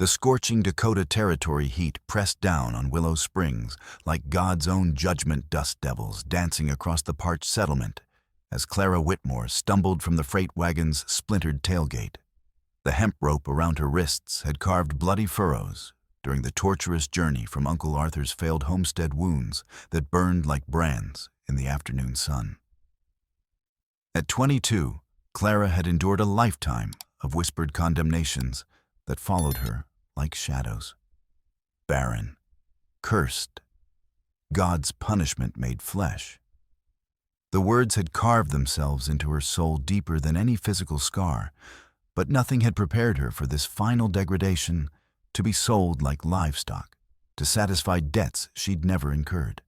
The scorching Dakota Territory heat pressed down on Willow Springs like God's own judgment dust devils dancing across the parched settlement as Clara Whitmore stumbled from the freight wagon's splintered tailgate. The hemp rope around her wrists had carved bloody furrows during the torturous journey from Uncle Arthur's failed homestead wounds that burned like brands in the afternoon sun. At 22, Clara had endured a lifetime of whispered condemnations that followed her like shadows. Barren, cursed, God's punishment made flesh. The words had carved themselves into her soul deeper than any physical scar, but nothing had prepared her for this final degradation, to be sold like livestock, to satisfy debts she'd never incurred.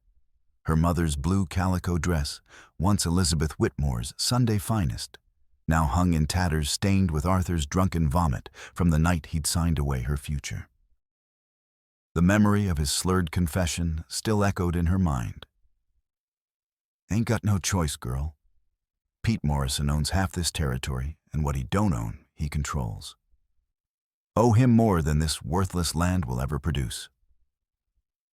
Her mother's blue calico dress, once Elizabeth Whitmore's Sunday finest, now hung in tatters stained with Arthur's drunken vomit from the night he'd signed away her future. The memory of his slurred confession still echoed in her mind. "Ain't got no choice, girl. Pete Morrison owns half this territory, and what he don't own, he controls. Owe him more than this worthless land will ever produce."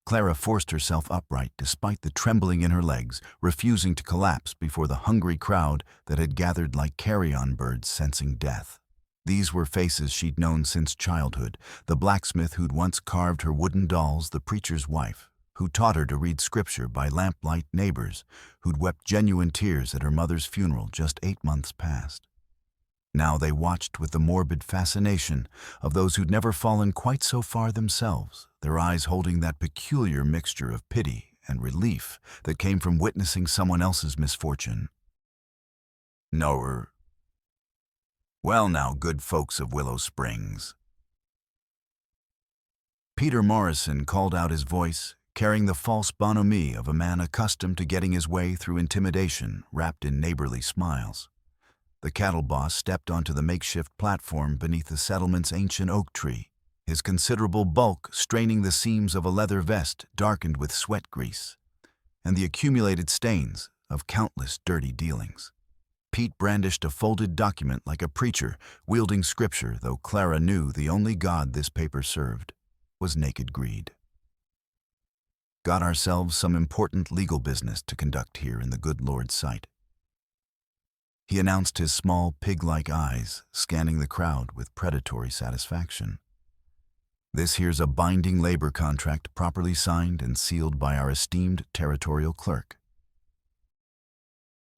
Clara forced herself upright despite the trembling in her legs, refusing to collapse before the hungry crowd that had gathered like carrion birds sensing death. These were faces she'd known since childhood, the blacksmith who'd once carved her wooden dolls, the preacher's wife, who taught her to read scripture by lamplight neighbors, who'd wept genuine tears at her mother's funeral just 8 months past. Now they watched with the morbid fascination of those who'd never fallen quite so far themselves, their eyes holding that peculiar mixture of pity and relief that came from witnessing someone else's misfortune. "Know her? Well now, good folks of Willow Springs." Peter Morrison called out his voice, carrying the false bonhomie of a man accustomed to getting his way through intimidation wrapped in neighborly smiles. The cattle boss stepped onto the makeshift platform beneath the settlement's ancient oak tree, his considerable bulk straining the seams of a leather vest darkened with sweat grease and the accumulated stains of countless dirty dealings. Pete brandished a folded document like a preacher wielding scripture, though Clara knew the only God this paper served was naked greed. "Got ourselves some important legal business to conduct here in the good Lord's sight," he announced, his small pig-like eyes scanning the crowd with predatory satisfaction. "This here's a binding labor contract properly signed and sealed by our esteemed territorial clerk.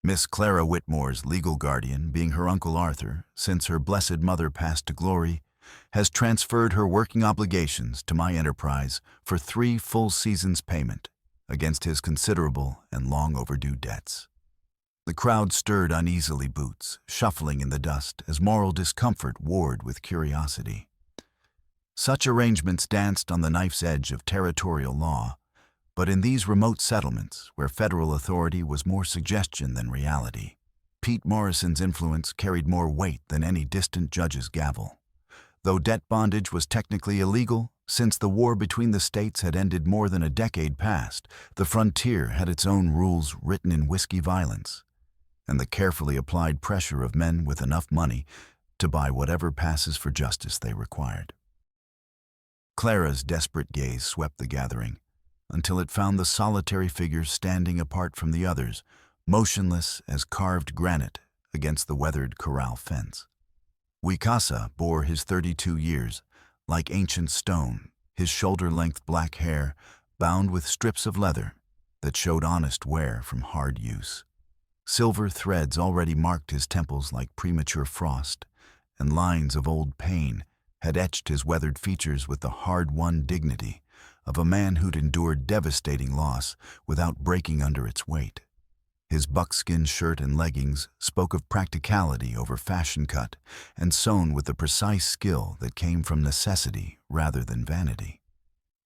Miss Clara Whitmore's legal guardian, being her Uncle Arthur, since her blessed mother passed to glory, has transferred her working obligations to my enterprise for 3 full seasons' payment against his considerable and long overdue debts." The crowd stirred uneasily, boots shuffling in the dust as moral discomfort warred with curiosity. Such arrangements danced on the knife's edge of territorial law, but in these remote settlements, where federal authority was more suggestion than reality, Pete Morrison's influence carried more weight than any distant judge's gavel. Though debt bondage was technically illegal, since the war between the states had ended more than a decade past, the frontier had its own rules written in whiskey violence, and the carefully applied pressure of men with enough money to buy whatever passes for justice they required. Clara's desperate gaze swept the gathering until it found the solitary figure standing apart from the others, motionless as carved granite against the weathered corral fence. Wicasa bore his 32 years, like ancient stone, his shoulder-length black hair bound with strips of leather that showed honest wear from hard use. Silver threads already marked his temples like premature frost, and lines of old pain had etched his weathered features with the hard-won dignity of a man who'd endured devastating loss without breaking under its weight. His buckskin shirt and leggings spoke of practicality over fashion cut and sewn with the precise skill that came from necessity rather than vanity.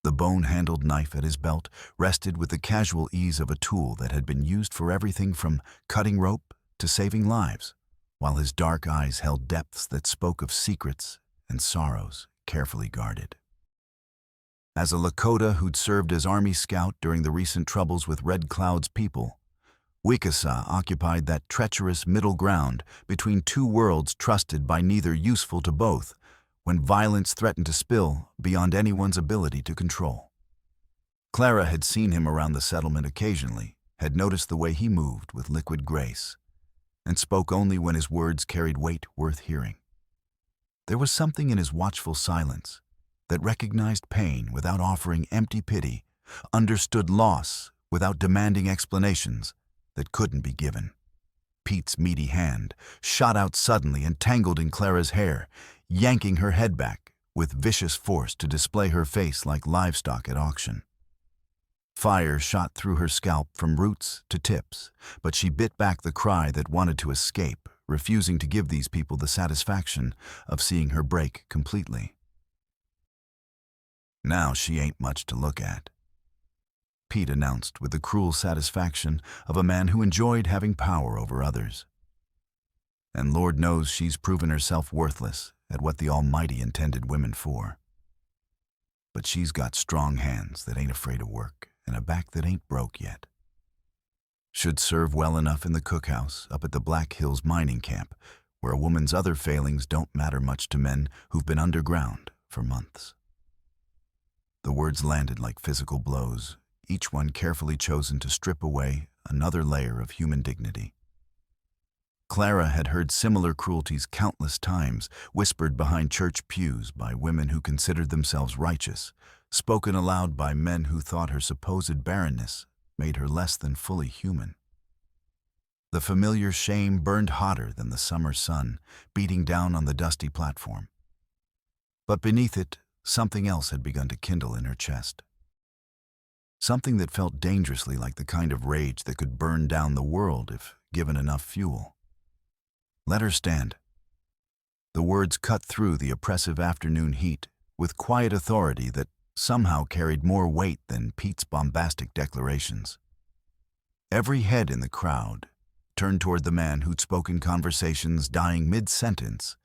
The bone-handled knife at his belt rested with the casual ease of a tool that had been used for everything from cutting rope to saving lives, while his dark eyes held depths that spoke of secrets and sorrows carefully guarded. As a Lakota who'd served as Army scout during the recent troubles with Red Cloud's people, Wicasa occupied that treacherous middle ground between two worlds trusted by neither useful to both, when violence threatened to spill beyond anyone's ability to control. Clara had seen him around the settlement occasionally, had noticed the way he moved with liquid grace, and spoke only when his words carried weight worth hearing. There was something in his watchful silence that recognized pain without offering empty pity, understood loss without demanding explanations that couldn't be given. Pete's meaty hand shot out suddenly and tangled in Clara's hair, yanking her head back with vicious force to display her face like livestock at auction. Fire shot through her scalp from roots to tips, but she bit back the cry that wanted to escape, refusing to give these people the satisfaction of seeing her break completely. "Now she ain't much to look at," Pete announced with the cruel satisfaction of a man who enjoyed having power over others. "And Lord knows she's proven herself worthless at what the Almighty intended women for. But she's got strong hands that ain't afraid of work and a back that ain't broke yet. Should serve well enough in the cookhouse up at the Black Hills mining camp, where a woman's other failings don't matter much to men who've been underground for months." The words landed like physical blows, each one carefully chosen to strip away another layer of human dignity. Clara had heard similar cruelties countless times, whispered behind church pews by women who considered themselves righteous, spoken aloud by men who thought her supposed barrenness made her less than fully human. The familiar shame burned hotter than the summer sun, beating down on the dusty platform. But beneath it, something else had begun to kindle in her chest. Something that felt dangerously like the kind of rage that could burn down the world if given enough fuel. "Let her stand." The words cut through the oppressive afternoon heat with quiet authority that somehow carried more weight than Pete's bombastic declarations. Every head in the crowd turned toward the man who'd spoken conversations dying mid-sentence,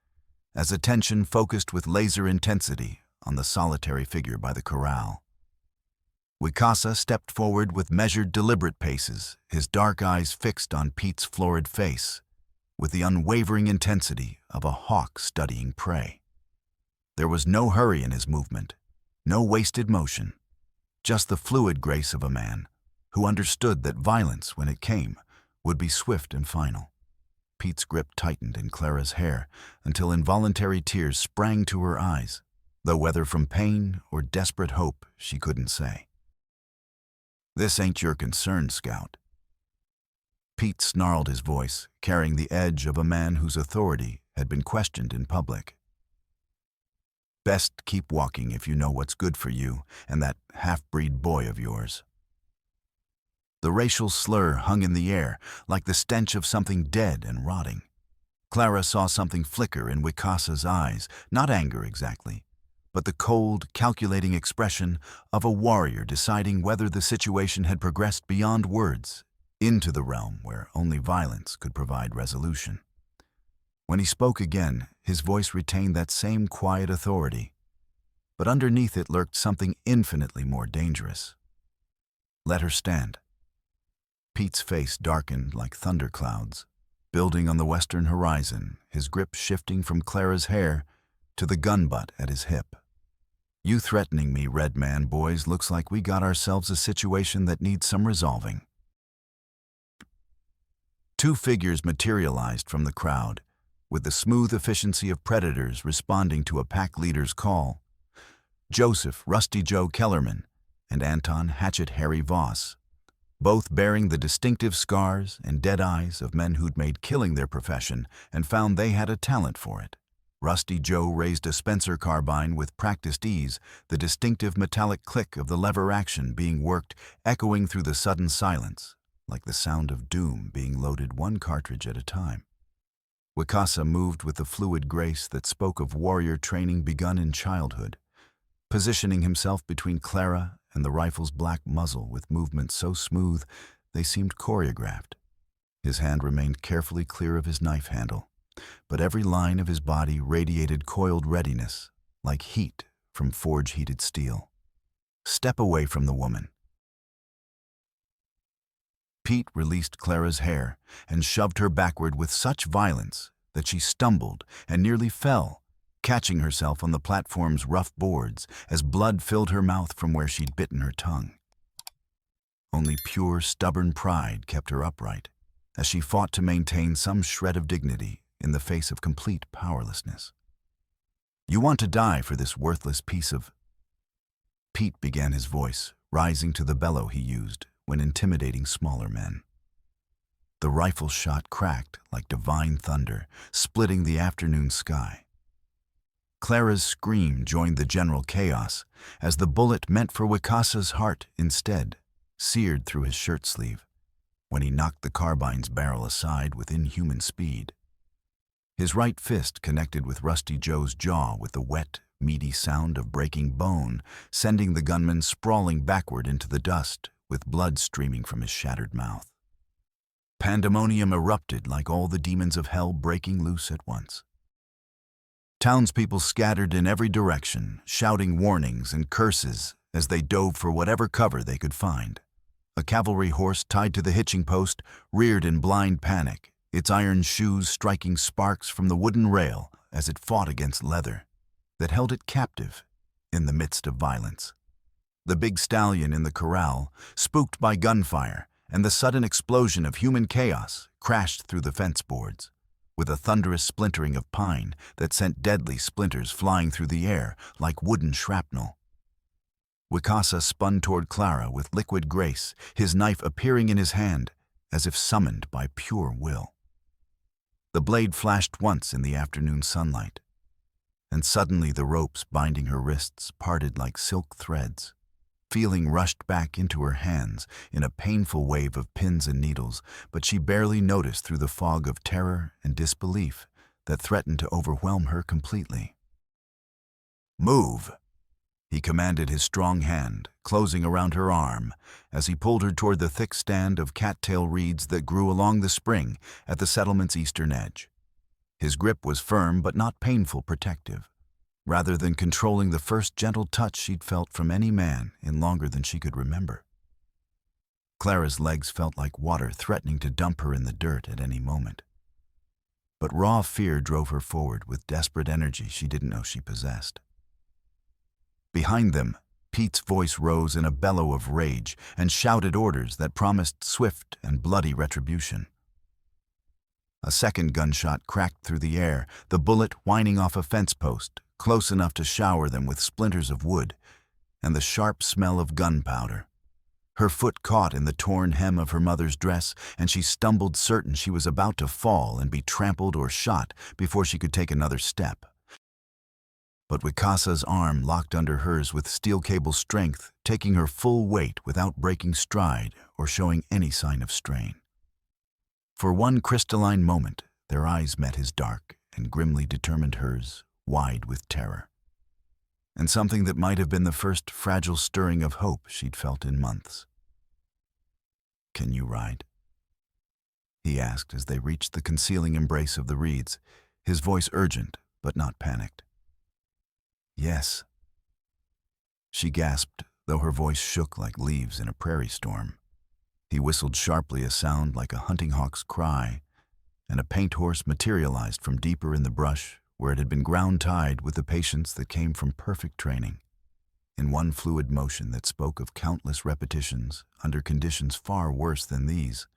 as attention focused with laser intensity on the solitary figure by the corral. Wicasa stepped forward with measured, deliberate paces, his dark eyes fixed on Pete's florid face, with the unwavering intensity of a hawk studying prey. There was no hurry in his movement, no wasted motion, just the fluid grace of a man who understood that violence, when it came, would be swift and final. Pete's grip tightened in Clara's hair until involuntary tears sprang to her eyes, though whether from pain or desperate hope she couldn't say. "This ain't your concern, Scout." Pete snarled his voice, carrying the edge of a man whose authority had been questioned in public. "Best keep walking if you know what's good for you and that half-breed boy of yours." The racial slur hung in the air like the stench of something dead and rotting. Clara saw something flicker in Wicasa's eyes, not anger exactly, but the cold, calculating expression of a warrior deciding whether the situation had progressed beyond words into the realm where only violence could provide resolution. When he spoke again, his voice retained that same quiet authority, but underneath it lurked something infinitely more dangerous. "Let her stand." Pete's face darkened like thunderclouds, building on the western horizon, his grip shifting from Clara's hair to the gun butt at his hip. "You threatening me, Red Man boys, looks like we got ourselves a situation that needs some resolving." Two figures materialized from the crowd, with the smooth efficiency of predators responding to a pack leader's call. Joseph Rusty Joe Kellerman and Anton Hatchet Harry Voss, both bearing the distinctive scars and dead eyes of men who'd made killing their profession and found they had a talent for it. Rusty Joe raised a Spencer carbine with practiced ease, the distinctive metallic click of the lever action being worked, echoing through the sudden silence, like the sound of doom being loaded one cartridge at a time. Wicasa moved with the fluid grace that spoke of warrior training begun in childhood, positioning himself between Clara and the rifle's black muzzle with movements so smooth they seemed choreographed. His hand remained carefully clear of his knife handle, but every line of his body radiated coiled readiness, like heat from forge-heated steel. "Step away from the woman." Pete released Clara's hair and shoved her backward with such violence that she stumbled and nearly fell catching herself on the platform's rough boards as blood filled her mouth from where she'd bitten her tongue. Only pure, stubborn pride kept her upright, as she fought to maintain some shred of dignity in the face of complete powerlessness. "You want to die for this worthless piece of—" Pete began his voice, rising to the bellow he used when intimidating smaller men. The rifle shot cracked like divine thunder, splitting the afternoon sky. Clara's scream joined the general chaos as the bullet meant for Wikasa's heart instead seared through his shirt sleeve when he knocked the carbine's barrel aside with inhuman speed. His right fist connected with Rusty Joe's jaw with the wet, meaty sound of breaking bone, sending the gunman sprawling backward into the dust with blood streaming from his shattered mouth. Pandemonium erupted like all the demons of hell breaking loose at once. Townspeople scattered in every direction, shouting warnings and curses as they dove for whatever cover they could find. A cavalry horse tied to the hitching post reared in blind panic, its iron shoes striking sparks from the wooden rail as it fought against leather that held it captive in the midst of violence. The big stallion in the corral, spooked by gunfire and the sudden explosion of human chaos, crashed through the fence boards, with a thunderous splintering of pine that sent deadly splinters flying through the air like wooden shrapnel. Wikasa spun toward Clara with liquid grace, his knife appearing in his hand as if summoned by pure will. The blade flashed once in the afternoon sunlight, and suddenly the ropes binding her wrists parted like silk threads. Feeling rushed back into her hands in a painful wave of pins and needles, but she barely noticed through the fog of terror and disbelief that threatened to overwhelm her completely. "Move!" he commanded, his strong hand closing around her arm as he pulled her toward the thick stand of cattail reeds that grew along the spring at the settlement's eastern edge. His grip was firm but not painful, protective, rather than controlling the first gentle touch she'd felt from any man in longer than she could remember. Clara's legs felt like water threatening to dump her in the dirt at any moment. But raw fear drove her forward with desperate energy she didn't know she possessed. Behind them, Pete's voice rose in a bellow of rage and shouted orders that promised swift and bloody retribution. A second gunshot cracked through the air, the bullet whining off a fence post, close enough to shower them with splinters of wood and the sharp smell of gunpowder. Her foot caught in the torn hem of her mother's dress, and she stumbled, certain she was about to fall and be trampled or shot before she could take another step. But Wikasa's arm locked under hers with steel-cable strength, taking her full weight without breaking stride or showing any sign of strain. For one crystalline moment, their eyes met his dark and grimly determined hers, wide with terror, and something that might have been the first fragile stirring of hope she'd felt in months. "Can you ride?" he asked as they reached the concealing embrace of the reeds, his voice urgent but not panicked. "Yes," she gasped, though her voice shook like leaves in a prairie storm. He whistled sharply, a sound like a hunting hawk's cry, and a paint horse materialized from deeper in the brush where it had been ground-tied with the patience that came from perfect training, in one fluid motion that spoke of countless repetitions under conditions far worse than these.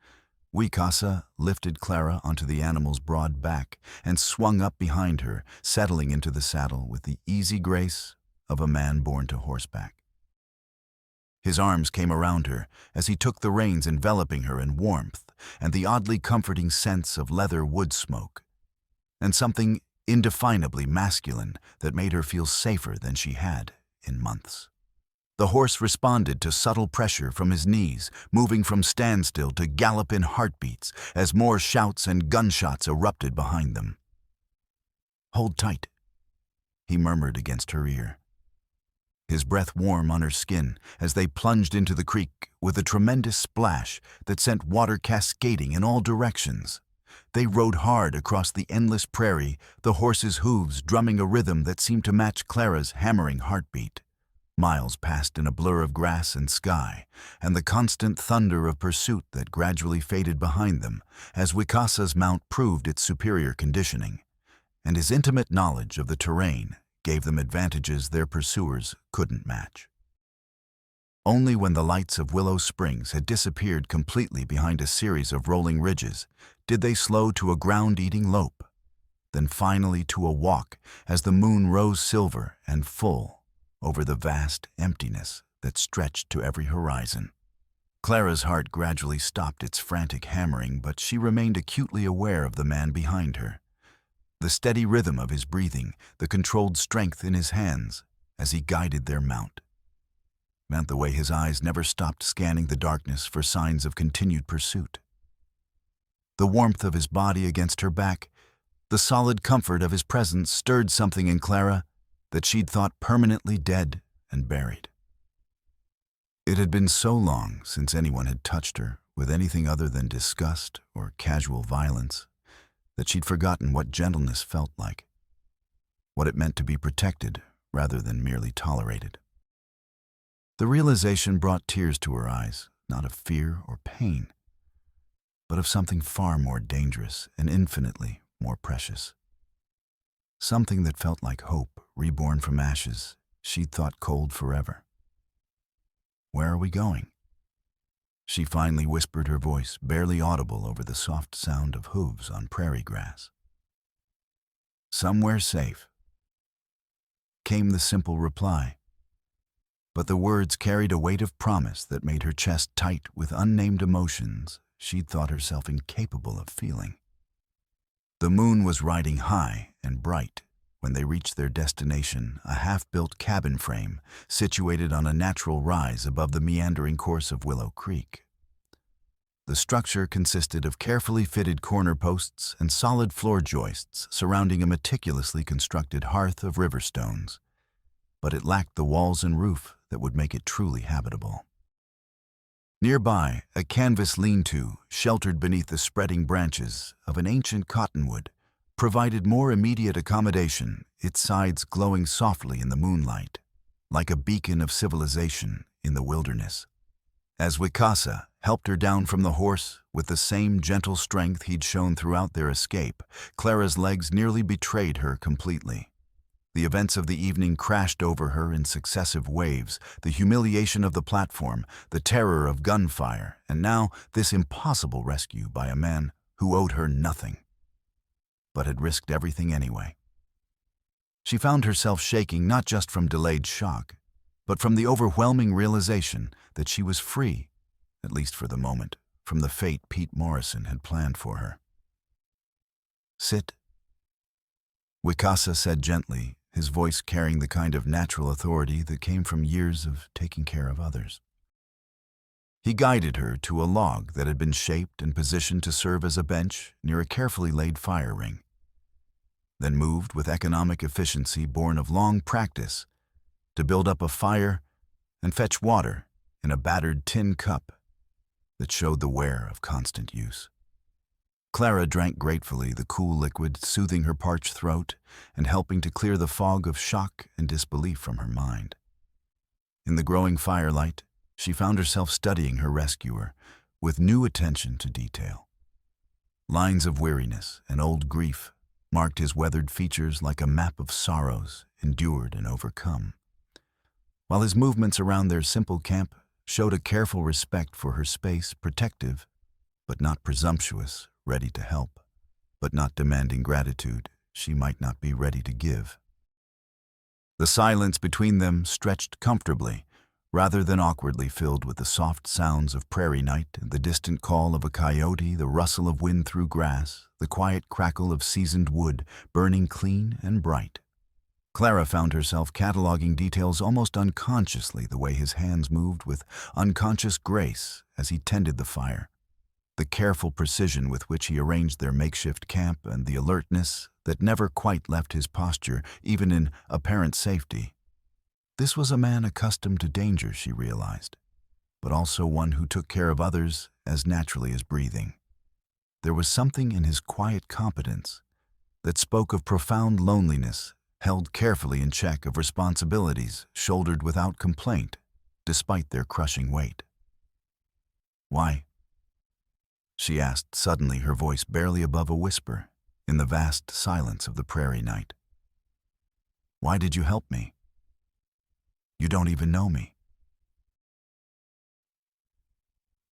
Wikasa lifted Clara onto the animal's broad back and swung up behind her, settling into the saddle with the easy grace of a man born to horseback. His arms came around her as he took the reins, enveloping her in warmth and the oddly comforting sense of leather wood smoke, and something indefinably masculine that made her feel safer than she had in months. The horse responded to subtle pressure from his knees, moving from standstill to gallop in heartbeats as more shouts and gunshots erupted behind them. "Hold tight," he murmured against her ear, his breath warm on her skin as they plunged into the creek with a tremendous splash that sent water cascading in all directions. They rode hard across the endless prairie, the horse's hooves drumming a rhythm that seemed to match Clara's hammering heartbeat. Miles passed in a blur of grass and sky, and the constant thunder of pursuit that gradually faded behind them as Wikasa's mount proved its superior conditioning, and his intimate knowledge of the terrain gave them advantages their pursuers couldn't match. Only when the lights of Willow Springs had disappeared completely behind a series of rolling ridges did they slow to a ground-eating lope, then finally to a walk as the moon rose silver and full over the vast emptiness that stretched to every horizon. Clara's heart gradually stopped its frantic hammering, but she remained acutely aware of the man behind her. The steady rhythm of his breathing, the controlled strength in his hands as he guided their mount, meant the way his eyes never stopped scanning the darkness for signs of continued pursuit. The warmth of his body against her back, the solid comfort of his presence stirred something in Clara that she'd thought permanently dead and buried. It had been so long since anyone had touched her with anything other than disgust or casual violence that she'd forgotten what gentleness felt like, what it meant to be protected rather than merely tolerated. The realization brought tears to her eyes, not of fear or pain, but of something far more dangerous and infinitely more precious. Something that felt like hope reborn from ashes she'd thought cold forever. "Where are we going?" She finally whispered, her voice barely audible over the soft sound of hooves on prairie grass. "Somewhere safe," came the simple reply, but the words carried a weight of promise that made her chest tight with unnamed emotions she'd thought herself incapable of feeling. The moon was riding high and bright when they reached their destination, a half-built cabin frame situated on a natural rise above the meandering course of Willow Creek. The structure consisted of carefully fitted corner posts and solid floor joists surrounding a meticulously constructed hearth of river stones, but it lacked the walls and roof that would make it truly habitable. Nearby, a canvas lean-to, sheltered beneath the spreading branches of an ancient cottonwood, provided more immediate accommodation, its sides glowing softly in the moonlight, like a beacon of civilization in the wilderness. As Wicasa helped her down from the horse with the same gentle strength he'd shown throughout their escape, Clara's legs nearly betrayed her completely. The events of the evening crashed over her in successive waves, the humiliation of the platform, the terror of gunfire, and now this impossible rescue by a man who owed her nothing, but had risked everything anyway. She found herself shaking not just from delayed shock, but from the overwhelming realization that she was free, at least for the moment, from the fate Pete Morrison had planned for her. "Sit," Wicasa said gently, his voice carrying the kind of natural authority that came from years of taking care of others. He guided her to a log that had been shaped and positioned to serve as a bench near a carefully laid fire ring, then moved with economic efficiency born of long practice to build up a fire and fetch water in a battered tin cup that showed the wear of constant use. Clara drank gratefully the cool liquid, soothing her parched throat and helping to clear the fog of shock and disbelief from her mind. In the growing firelight, she found herself studying her rescuer with new attention to detail. Lines of weariness and old grief marked his weathered features like a map of sorrows endured and overcome, while his movements around their simple camp showed a careful respect for her space, protective but not presumptuous, ready to help, but not demanding gratitude she might not be ready to give. The silence between them stretched comfortably, rather than awkwardly, filled with the soft sounds of prairie night, the distant call of a coyote, the rustle of wind through grass, the quiet crackle of seasoned wood burning clean and bright. Clara found herself cataloging details almost unconsciously, the way his hands moved with unconscious grace as he tended the fire, the careful precision with which he arranged their makeshift camp, and the alertness that never quite left his posture, even in apparent safety. This was a man accustomed to danger, she realized, but also one who took care of others as naturally as breathing. There was something in his quiet competence that spoke of profound loneliness, held carefully in check, of responsibilities shouldered without complaint, despite their crushing weight. "Why?" she asked suddenly, her voice barely above a whisper, in the vast silence of the prairie night. Why did you help me? You don't even know me.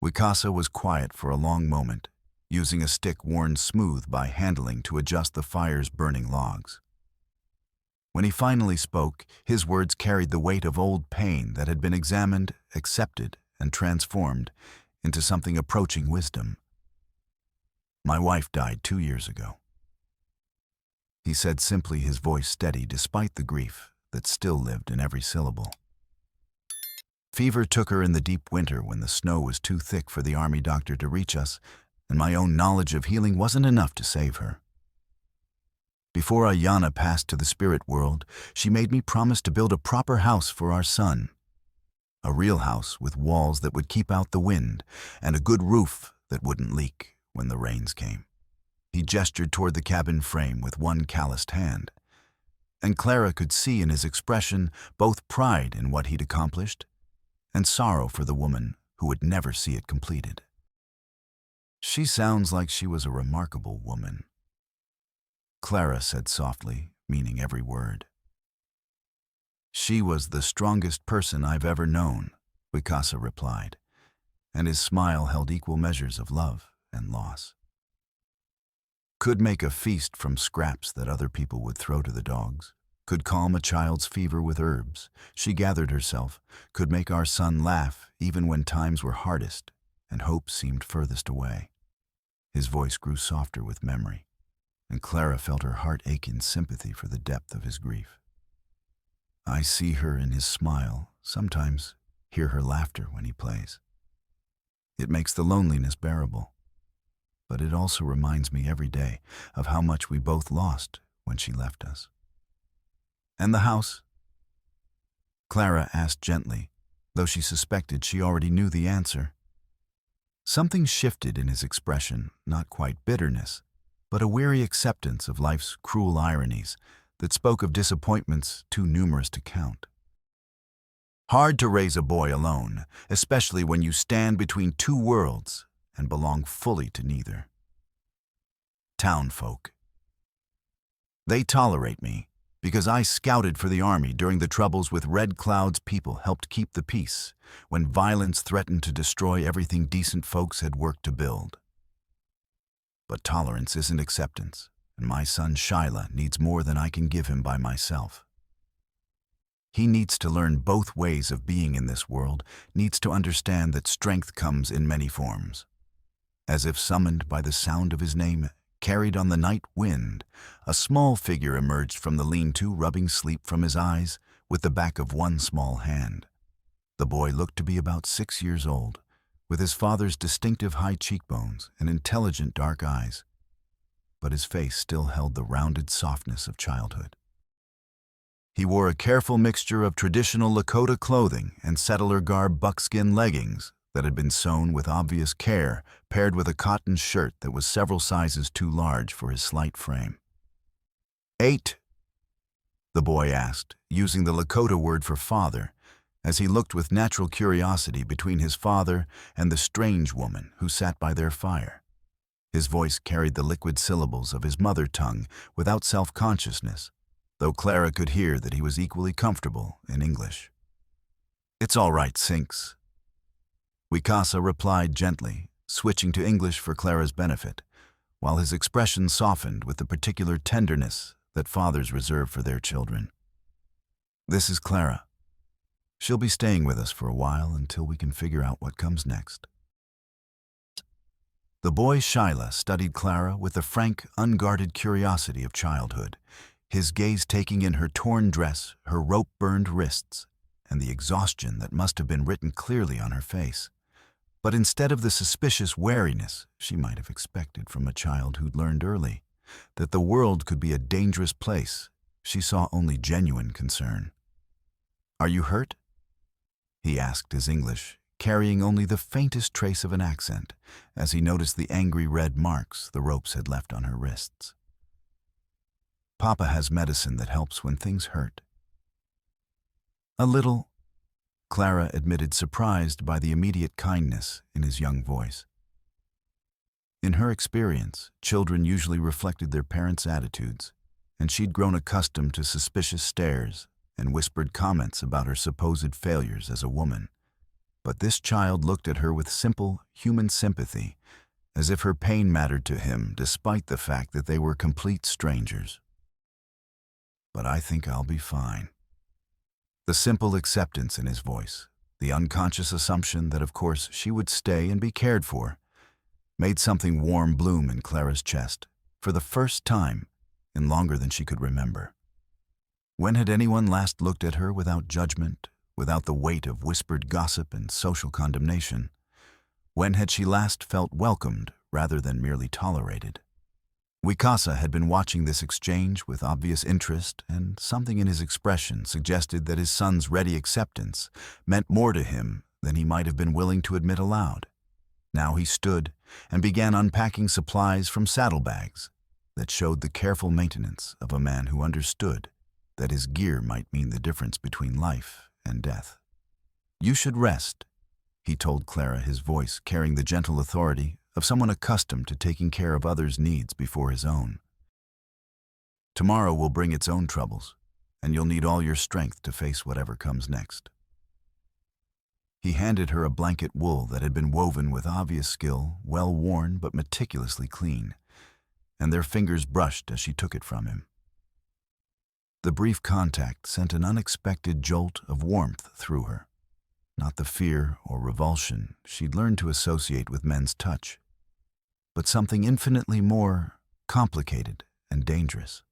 Wicasa was quiet for a long moment, using a stick worn smooth by handling to adjust the fire's burning logs. When he finally spoke, his words carried the weight of old pain that had been examined, accepted, and transformed into something approaching wisdom. My wife died 2 years ago. He said simply, his voice steady despite the grief that still lived in every syllable. Fever took her in the deep winter when the snow was too thick for the army doctor to reach us, and my own knowledge of healing wasn't enough to save her. Before Ayanna passed to the spirit world, she made me promise to build a proper house for our son. A real house with walls that would keep out the wind and a good roof that wouldn't leak when the rains came. He gestured toward the cabin frame with one calloused hand, and Clara could see in his expression both pride in what he'd accomplished and sorrow for the woman who would never see it completed. She sounds like she was a remarkable woman, Clara said softly, meaning every word. She was the strongest person I've ever known, Wicasa replied, and his smile held equal measures of love and loss. Could make a feast from scraps that other people would throw to the dogs, could calm a child's fever with herbs. She gathered herself, could make our son laugh even when times were hardest and hope seemed furthest away. His voice grew softer with memory, and Clara felt her heart ache in sympathy for the depth of his grief. I see her in his smile, sometimes hear her laughter when he plays. It makes the loneliness bearable, but it also reminds me every day of how much we both lost when she left us. And the house? Clara asked gently, though she suspected she already knew the answer. Something shifted in his expression, not quite bitterness, but a weary acceptance of life's cruel ironies that spoke of disappointments too numerous to count. Hard to raise a boy alone, especially when you stand between two worlds and belong fully to neither. Townfolk. They tolerate me because I scouted for the army during the troubles with Red Cloud's people, helped keep the peace when violence threatened to destroy everything decent folks had worked to build. But tolerance isn't acceptance, and my son Shyla needs more than I can give him by myself. He needs to learn both ways of being in this world, needs to understand that strength comes in many forms. As if summoned by the sound of his name, carried on the night wind, a small figure emerged from the lean-to, rubbing sleep from his eyes with the back of one small hand. The boy looked to be about 6 years old, with his father's distinctive high cheekbones and intelligent dark eyes, but his face still held the rounded softness of childhood. He wore a careful mixture of traditional Lakota clothing and settler garb buckskin leggings that had been sewn with obvious care, paired with a cotton shirt that was several sizes too large for his slight frame. 8? The boy asked, using the Lakota word for father, as he looked with natural curiosity between his father and the strange woman who sat by their fire. His voice carried the liquid syllables of his mother tongue without self-consciousness, though Clara could hear that he was equally comfortable in English. "It's all right, Sinks," Wicasa replied gently, switching to English for Clara's benefit, while his expression softened with the particular tenderness that fathers reserve for their children. "This is Clara. She'll be staying with us for a while until we can figure out what comes next." The boy Shyla studied Clara with the frank, unguarded curiosity of childhood, his gaze taking in her torn dress, her rope-burned wrists, and the exhaustion that must have been written clearly on her face. But instead of the suspicious wariness she might have expected from a child who'd learned early that the world could be a dangerous place, she saw only genuine concern. "Are you hurt?" he asked, his English carrying only the faintest trace of an accent, as he noticed the angry red marks the ropes had left on her wrists. "Papa has medicine that helps when things hurt." "A little," Clara admitted, surprised by the immediate kindness in his young voice. In her experience, children usually reflected their parents' attitudes, and she'd grown accustomed to suspicious stares and whispered comments about her supposed failures as a woman. But this child looked at her with simple, human sympathy, as if her pain mattered to him despite the fact that they were complete strangers. "But I think I'll be fine." The simple acceptance in his voice, the unconscious assumption that of course she would stay and be cared for, made something warm bloom in Clara's chest, for the first time in longer than she could remember. When had anyone last looked at her without judgment, without the weight of whispered gossip and social condemnation? When had she last felt welcomed rather than merely tolerated? Wikasa had been watching this exchange with obvious interest, and something in his expression suggested that his son's ready acceptance meant more to him than he might have been willing to admit aloud. Now he stood and began unpacking supplies from saddlebags that showed the careful maintenance of a man who understood that his gear might mean the difference between life and death. "You should rest," he told Clara, his voice carrying the gentle authority of someone accustomed to taking care of others' needs before his own. "Tomorrow will bring its own troubles, and you'll need all your strength to face whatever comes next." He handed her a blanket wool that had been woven with obvious skill, well worn but meticulously clean, and their fingers brushed as she took it from him. The brief contact sent an unexpected jolt of warmth through her, not the fear or revulsion she'd learned to associate with men's touch, but something infinitely more complicated and dangerous.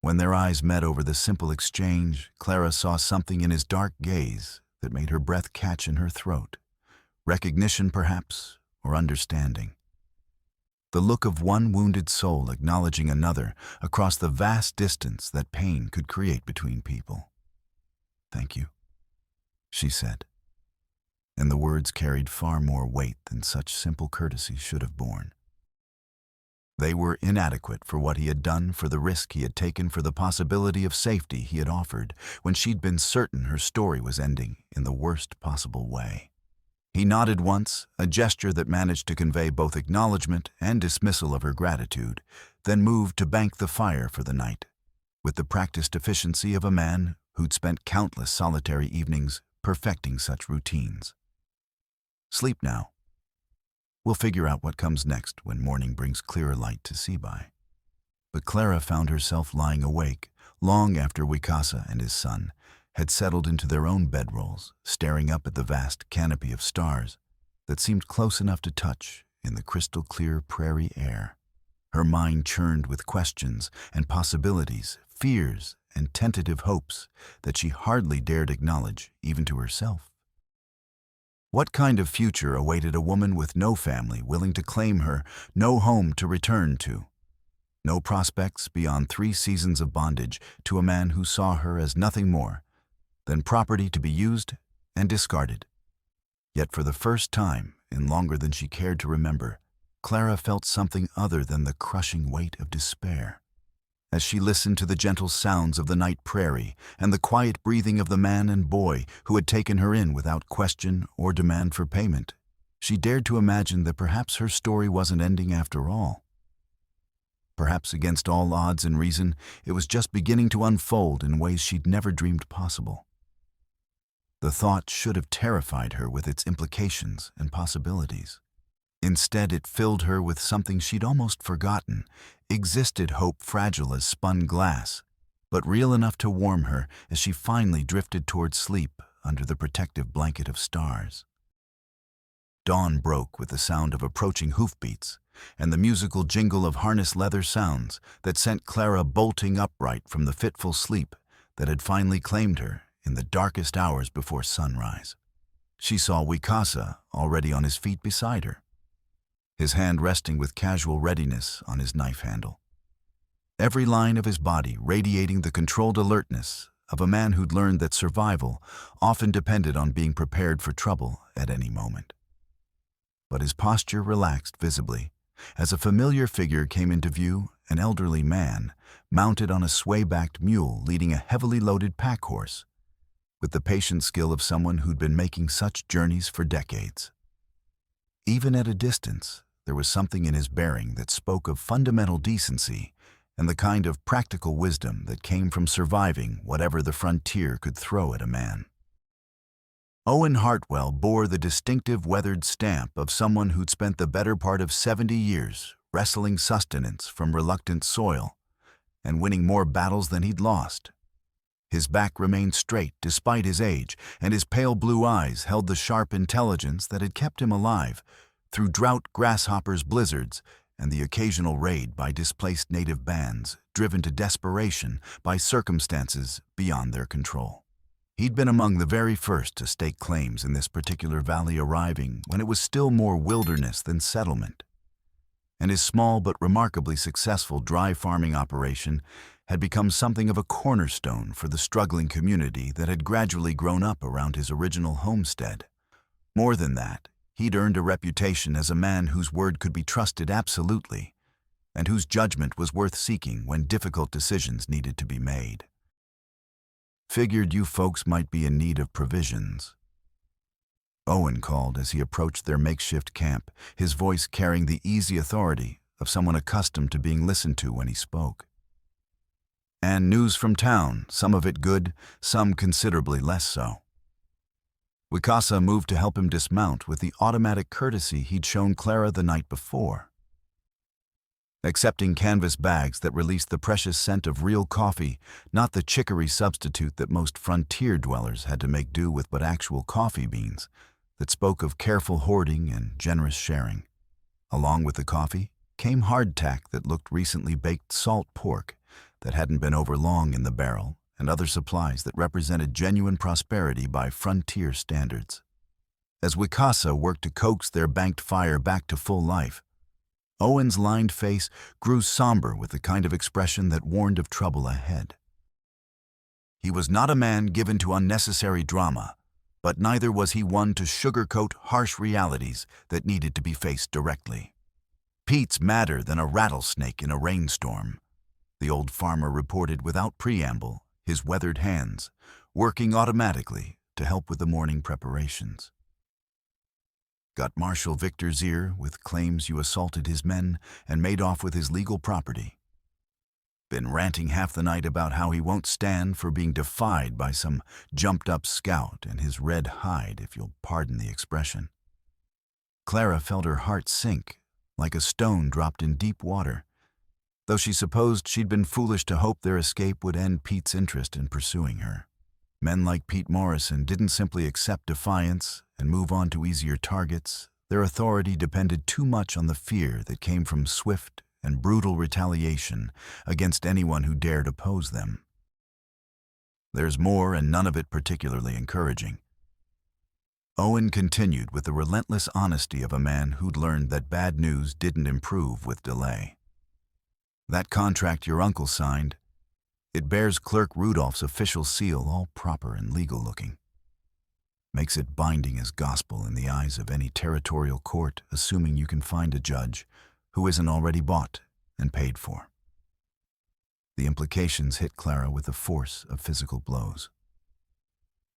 When their eyes met over the simple exchange, Clara saw something in his dark gaze that made her breath catch in her throat. Recognition, perhaps, or understanding. The look of one wounded soul acknowledging another across the vast distance that pain could create between people. "Thank you," she said, and the words carried far more weight than such simple courtesy should have borne. They were inadequate for what he had done, for the risk he had taken, for the possibility of safety he had offered when she'd been certain her story was ending in the worst possible way. He nodded once, a gesture that managed to convey both acknowledgement and dismissal of her gratitude, then moved to bank the fire for the night, with the practiced efficiency of a man who'd spent countless solitary evenings perfecting such routines. "Sleep now. We'll figure out what comes next when morning brings clearer light to see by." But Clara found herself lying awake long after Wikasa and his son had settled into their own bedrolls, staring up at the vast canopy of stars that seemed close enough to touch in the crystal-clear prairie air. Her mind churned with questions and possibilities, fears and tentative hopes that she hardly dared acknowledge even to herself. What kind of future awaited a woman with no family willing to claim her, no home to return to? No prospects beyond 3 seasons of bondage to a man who saw her as nothing more than property to be used and discarded. Yet for the first time in longer than she cared to remember, Clara felt something other than the crushing weight of despair. As she listened to the gentle sounds of the night prairie and the quiet breathing of the man and boy who had taken her in without question or demand for payment, she dared to imagine that perhaps her story wasn't ending after all. Perhaps against all odds and reason, it was just beginning to unfold in ways she'd never dreamed possible. The thought should have terrified her with its implications and possibilities. Instead, it filled her with something she'd almost forgotten. Existed hope fragile as spun glass, but real enough to warm her as she finally drifted toward sleep under the protective blanket of stars. Dawn broke with the sound of approaching hoofbeats and the musical jingle of harness leather sounds that sent Clara bolting upright from the fitful sleep that had finally claimed her in the darkest hours before sunrise. She saw Wikasa already on his feet beside her, his hand resting with casual readiness on his knife handle. Every line of his body radiating the controlled alertness of a man who'd learned that survival often depended on being prepared for trouble at any moment. But his posture relaxed visibly as a familiar figure came into view, an elderly man mounted on a sway-backed mule leading a heavily loaded pack horse, with the patient skill of someone who'd been making such journeys for decades. Even at a distance, there was something in his bearing that spoke of fundamental decency and the kind of practical wisdom that came from surviving whatever the frontier could throw at a man. Owen Hartwell bore the distinctive weathered stamp of someone who'd spent the better part of 70 years wrestling sustenance from reluctant soil and winning more battles than he'd lost. His back remained straight despite his age, and his pale blue eyes held the sharp intelligence that had kept him alive through drought, grasshoppers, blizzards, and the occasional raid by displaced native bands driven to desperation by circumstances beyond their control. He'd been among the very first to stake claims in this particular valley, arriving when it was still more wilderness than settlement. And his small but remarkably successful dry farming operation had become something of a cornerstone for the struggling community that had gradually grown up around his original homestead. More than that, he'd earned a reputation as a man whose word could be trusted absolutely, and whose judgment was worth seeking when difficult decisions needed to be made. Figured you folks might be in need of provisions, Owen called as he approached their makeshift camp, his voice carrying the easy authority of someone accustomed to being listened to when he spoke. And news from town, some of it good, some considerably less so. Wicasa moved to help him dismount with the automatic courtesy he'd shown Clara the night before. Accepting canvas bags that released the precious scent of real coffee, not the chicory substitute that most frontier dwellers had to make do with but actual coffee beans, that spoke of careful hoarding and generous sharing. Along with the coffee came hardtack that looked recently baked salt pork that hadn't been over long in the barrel, and other supplies that represented genuine prosperity by frontier standards. As Wicasa worked to coax their banked fire back to full life, Owen's lined face grew somber with the kind of expression that warned of trouble ahead. He was not a man given to unnecessary drama, but neither was he one to sugarcoat harsh realities that needed to be faced directly. Pete's madder than a rattlesnake in a rainstorm, the old farmer reported without preamble, his weathered hands working automatically to help with the morning preparations. Got Marshal Victor's ear with claims you assaulted his men and made off with his legal property. Been ranting half the night about how he won't stand for being defied by some jumped-up scout and his red hide, if you'll pardon the expression. Clara felt her heart sink like a stone dropped in deep water, though she supposed she'd been foolish to hope their escape would end Pete's interest in pursuing her. Men like Pete Morrison didn't simply accept defiance and move on to easier targets. Their authority depended too much on the fear that came from swift and brutal retaliation against anyone who dared oppose them. There's more, and none of it particularly encouraging. Owen continued with the relentless honesty of a man who'd learned that bad news didn't improve with delay. That contract your uncle signed, it bears Clerk Rudolph's official seal, all proper and legal looking. Makes it binding as gospel in the eyes of any territorial court, assuming you can find a judge who isn't already bought and paid for. The implications hit Clara with the force of physical blows.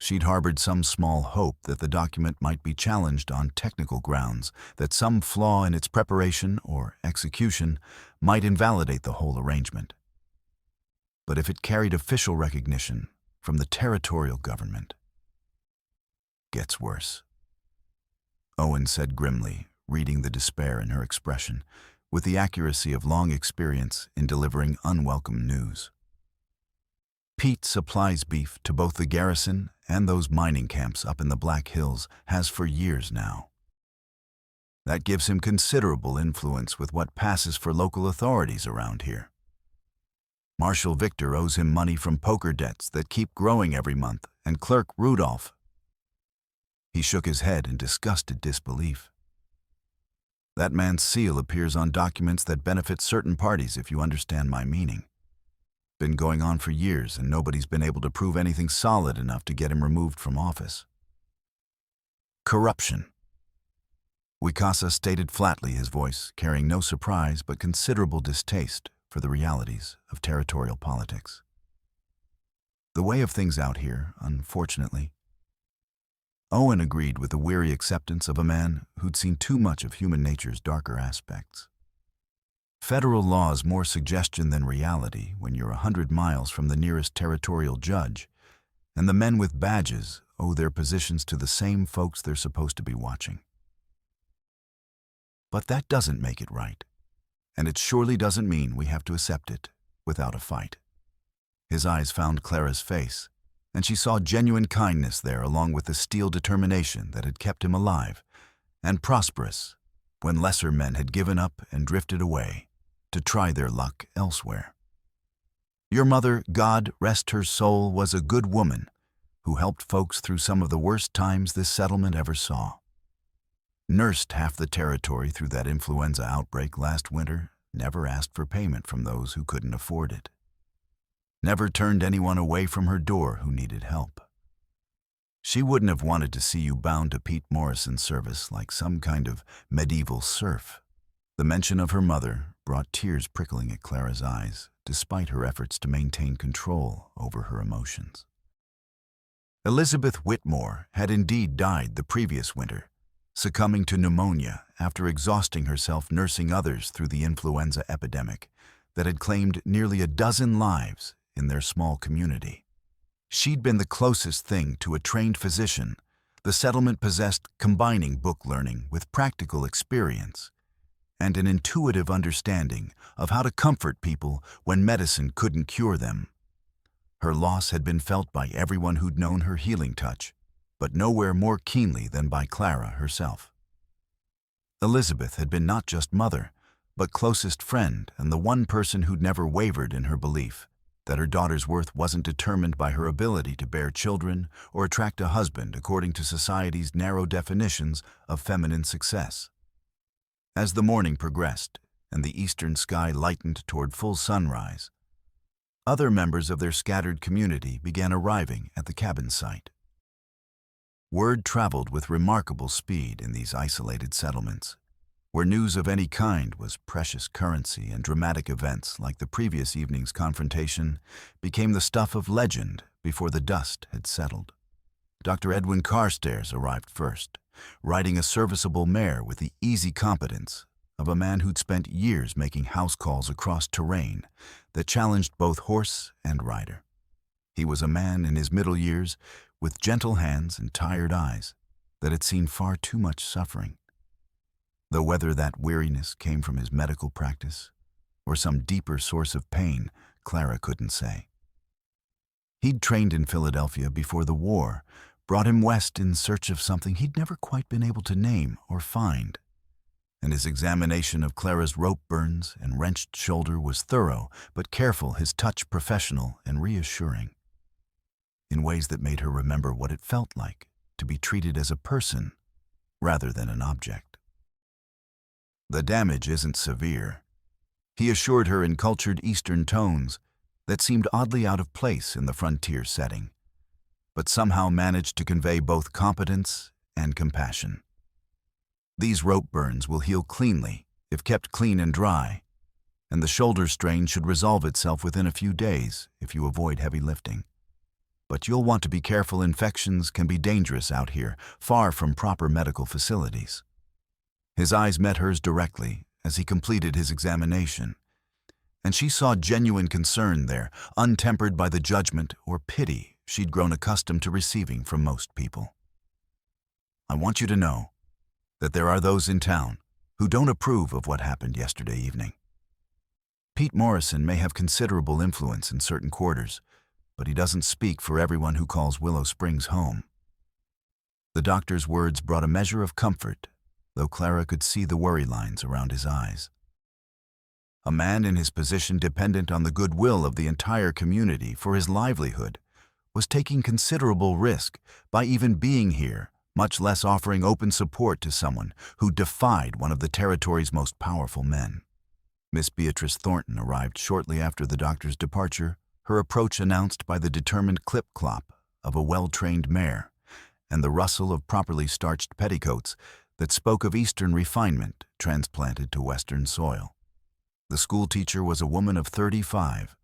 She'd harbored some small hope that the document might be challenged on technical grounds, that some flaw in its preparation or execution might invalidate the whole arrangement. But if it carried official recognition from the territorial government, gets worse. Owen said grimly, reading the despair in her expression, with the accuracy of long experience in delivering unwelcome news. Pete supplies beef to both the garrison and those mining camps up in the Black Hills, has for years now. That gives him considerable influence with what passes for local authorities around here. Marshal Victor owes him money from poker debts that keep growing every month, and Clerk Rudolph. He shook his head in disgusted disbelief. That man's seal appears on documents that benefit certain parties, if you understand my meaning. Been going on for years, and nobody's been able to prove anything solid enough to get him removed from office. Corruption. Wicasa stated flatly, his voice carrying no surprise but considerable distaste for the realities of territorial politics. The way of things out here, unfortunately. Owen agreed with the weary acceptance of a man who'd seen too much of human nature's darker aspects. Federal law's more suggestion than reality when you're 100 miles from the nearest territorial judge, and the men with badges owe their positions to the same folks they're supposed to be watching. But that doesn't make it right, and it surely doesn't mean we have to accept it without a fight. His eyes found Clara's face, and she saw genuine kindness there along with the steel determination that had kept him alive and prosperous when lesser men had given up and drifted away to try their luck elsewhere. Your mother, God rest her soul, was a good woman who helped folks through some of the worst times this settlement ever saw. Nursed half the territory through that influenza outbreak last winter, never asked for payment from those who couldn't afford it. Never turned anyone away from her door who needed help. She wouldn't have wanted to see you bound to Pete Morrison's service like some kind of medieval serf. The mention of her mother brought tears prickling at Clara's eyes, despite her efforts to maintain control over her emotions. Elizabeth Whitmore had indeed died the previous winter, succumbing to pneumonia after exhausting herself nursing others through the influenza epidemic that had claimed nearly a dozen lives in their small community. She'd been the closest thing to a trained physician the settlement possessed, combining book learning with practical experience and an intuitive understanding of how to comfort people when medicine couldn't cure them. Her loss had been felt by everyone who'd known her healing touch, but nowhere more keenly than by Clara herself. Elizabeth had been not just mother, but closest friend and the one person who'd never wavered in her belief that her daughter's worth wasn't determined by her ability to bear children or attract a husband according to society's narrow definitions of feminine success. As the morning progressed and the eastern sky lightened toward full sunrise, other members of their scattered community began arriving at the cabin site. Word traveled with remarkable speed in these isolated settlements, where news of any kind was precious currency and dramatic events like the previous evening's confrontation became the stuff of legend before the dust had settled. Dr. Edwin Carstairs arrived first, riding a serviceable mare with the easy competence of a man who'd spent years making house calls across terrain that challenged both horse and rider. He was a man in his middle years with gentle hands and tired eyes that had seen far too much suffering. Though whether that weariness came from his medical practice or some deeper source of pain, Clara couldn't say. He'd trained in Philadelphia before the war, brought him west in search of something he'd never quite been able to name or find. And his examination of Clara's rope burns and wrenched shoulder was thorough but careful, his touch professional and reassuring, in ways that made her remember what it felt like to be treated as a person rather than an object. The damage isn't severe, he assured her in cultured Eastern tones that seemed oddly out of place in the frontier setting, but somehow managed to convey both competence and compassion. These rope burns will heal cleanly if kept clean and dry, and the shoulder strain should resolve itself within a few days if you avoid heavy lifting. But you'll want to be careful. Infections can be dangerous out here, far from proper medical facilities. His eyes met hers directly as he completed his examination, and she saw genuine concern there, untempered by the judgment or pity she'd grown accustomed to receiving from most people. I want you to know that there are those in town who don't approve of what happened yesterday evening. Pete Morrison may have considerable influence in certain quarters, but he doesn't speak for everyone who calls Willow Springs home. The doctor's words brought a measure of comfort, though Clara could see the worry lines around his eyes. A man in his position, dependent on the goodwill of the entire community for his livelihood, was taking considerable risk by even being here, much less offering open support to someone who defied one of the territory's most powerful men. Miss Beatrice Thornton arrived shortly after the doctor's departure, her approach announced by the determined clip-clop of a well-trained mare and the rustle of properly starched petticoats that spoke of Eastern refinement transplanted to Western soil. The schoolteacher was a woman of 35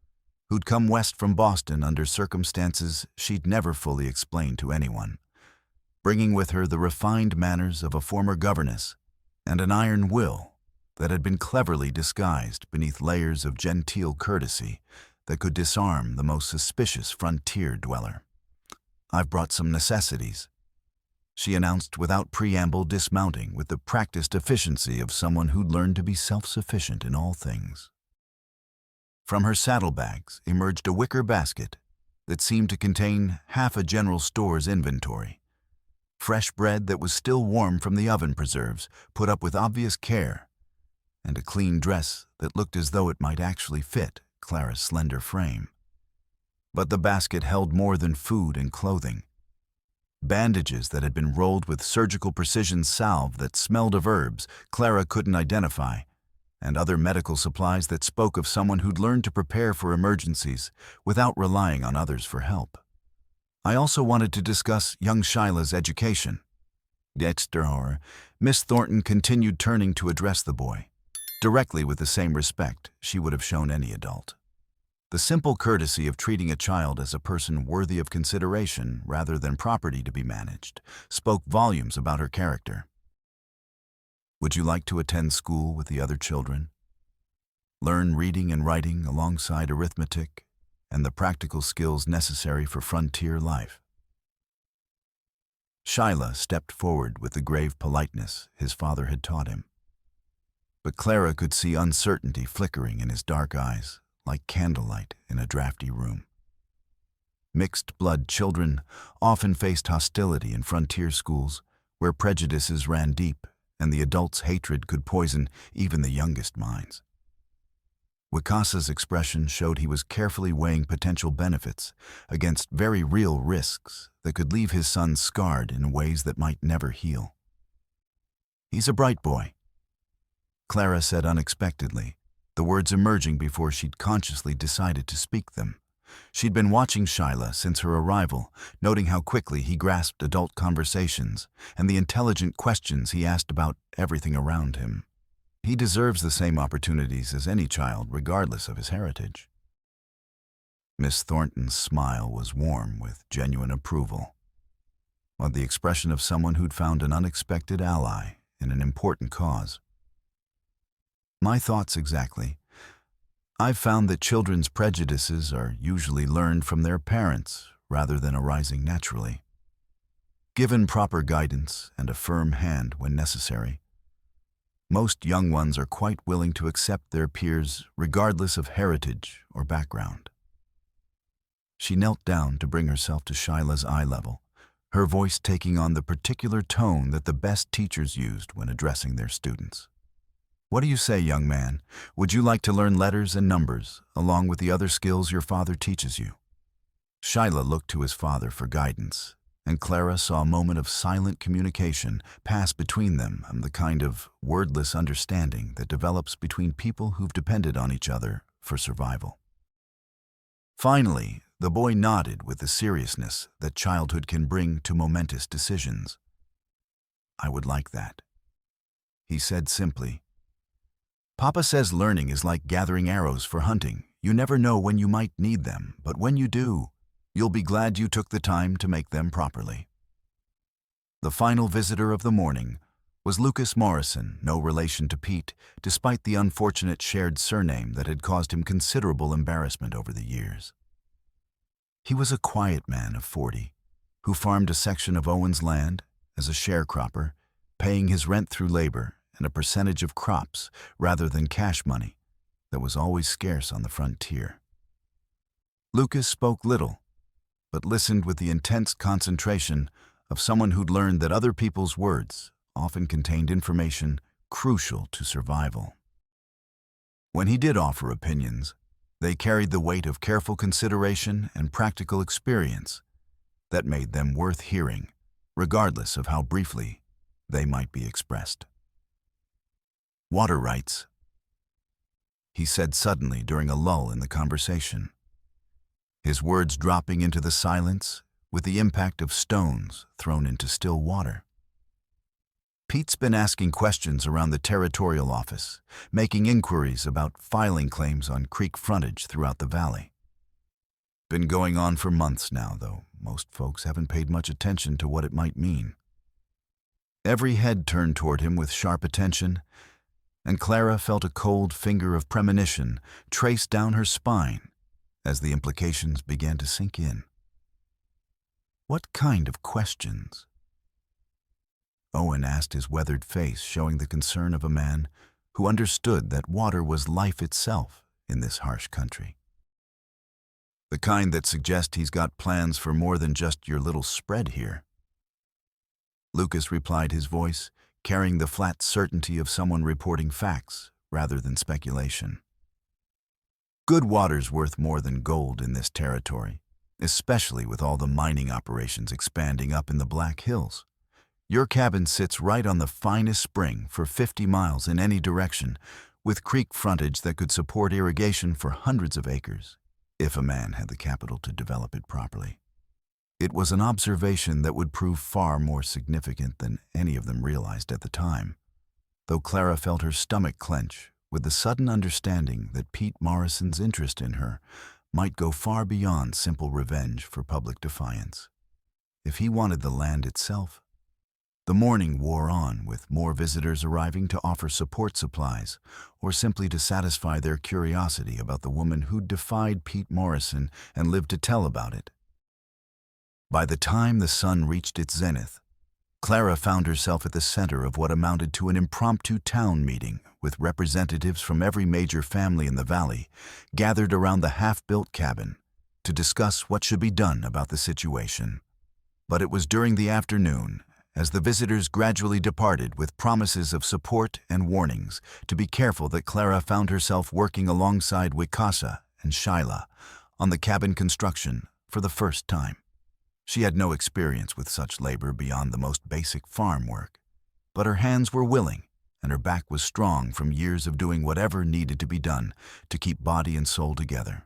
who'd come west from Boston under circumstances she'd never fully explained to anyone, bringing with her the refined manners of a former governess and an iron will that had been cleverly disguised beneath layers of genteel courtesy that could disarm the most suspicious frontier dweller. "I've brought some necessities," she announced without preamble, dismounting with the practiced efficiency of someone who'd learned to be self-sufficient in all things. From her saddlebags emerged a wicker basket that seemed to contain half a general store's inventory. Fresh bread that was still warm from the oven preserves, put up with obvious care, and a clean dress that looked as though it might actually fit Clara's slender frame. But the basket held more than food and clothing. Bandages that had been rolled with surgical precision salve that smelled of herbs Clara couldn't identify, and other medical supplies that spoke of someone who'd learned to prepare for emergencies without relying on others for help. I also wanted to discuss young Shyla's education. Dexter, Miss Thornton continued, turning to address the boy, directly with the same respect she would have shown any adult. The simple courtesy of treating a child as a person worthy of consideration rather than property to be managed spoke volumes about her character. "Would you like to attend school with the other children? Learn reading and writing alongside arithmetic and the practical skills necessary for frontier life?" Shyla stepped forward with the grave politeness his father had taught him. But Clara could see uncertainty flickering in his dark eyes, like candlelight in a drafty room. Mixed-blood children often faced hostility in frontier schools, where prejudices ran deep and the adults' hatred could poison even the youngest minds. Wikasa's expression showed he was carefully weighing potential benefits against very real risks that could leave his son scarred in ways that might never heal. "He's a bright boy," Clara said unexpectedly, the words emerging before she'd consciously decided to speak them. She'd been watching Shyla since her arrival, noting how quickly he grasped adult conversations and the intelligent questions he asked about everything around him. He deserves the same opportunities as any child, regardless of his heritage. Miss Thornton's smile was warm with genuine approval, while the expression of someone who'd found an unexpected ally in an important cause. "My thoughts exactly. I've found that children's prejudices are usually learned from their parents rather than arising naturally. Given proper guidance and a firm hand when necessary, most young ones are quite willing to accept their peers regardless of heritage or background." She knelt down to bring herself to Shyla's eye level, her voice taking on the particular tone that the best teachers used when addressing their students. "What do you say, young man? Would you like to learn letters and numbers, along with the other skills your father teaches you?" Shyla looked to his father for guidance, and Clara saw a moment of silent communication pass between them, and the kind of wordless understanding that develops between people who've depended on each other for survival. Finally, the boy nodded with the seriousness that childhood can bring to momentous decisions. "I would like that," he said simply. "Papa says learning is like gathering arrows for hunting. You never know when you might need them, but when you do, you'll be glad you took the time to make them properly." The final visitor of the morning was Lucas Morrison, no relation to Pete, despite the unfortunate shared surname that had caused him considerable embarrassment over the years. He was a quiet man of 40, who farmed a section of Owen's land as a sharecropper, paying his rent through labor and a percentage of crops rather than cash money that was always scarce on the frontier. Lucas spoke little, but listened with the intense concentration of someone who'd learned that other people's words often contained information crucial to survival. When he did offer opinions, they carried the weight of careful consideration and practical experience that made them worth hearing, regardless of how briefly they might be expressed. "Water rights," he said suddenly during a lull in the conversation, his words dropping into the silence with the impact of stones thrown into still water. "Pete's been asking questions around the territorial office, making inquiries about filing claims on creek frontage throughout the valley. Been going on for months now, though most folks haven't paid much attention to what it might mean. Every head turned toward him with sharp attention, and Clara felt a cold finger of premonition trace down her spine as the implications began to sink in. What kind of questions? Owen asked, his weathered face showing the concern of a man who understood that water was life itself in this harsh country. The kind that suggest he's got plans for more than just your little spread here. Lucas replied, his voice carrying the flat certainty of someone reporting facts rather than speculation. Good water's worth more than gold in this territory, especially with all the mining operations expanding up in the Black Hills. Your cabin sits right on the finest spring for 50 miles in any direction, with creek frontage that could support irrigation for hundreds of acres, if a man had the capital to develop it properly. It was an observation that would prove far more significant than any of them realized at the time, though Clara felt her stomach clench with the sudden understanding that Pete Morrison's interest in her might go far beyond simple revenge for public defiance. If he wanted the land itself. The morning wore on, with more visitors arriving to offer support supplies or simply to satisfy their curiosity about the woman who'd defied Pete Morrison and lived to tell about it. By the time the sun reached its zenith, Clara found herself at the center of what amounted to an impromptu town meeting with representatives from every major family in the valley gathered around the half-built cabin to discuss what should be done about the situation. But it was during the afternoon, as the visitors gradually departed with promises of support and warnings to be careful, that Clara found herself working alongside Wicasa and Shyla on the cabin construction for the first time. She had no experience with such labor beyond the most basic farm work, but her hands were willing and her back was strong from years of doing whatever needed to be done to keep body and soul together.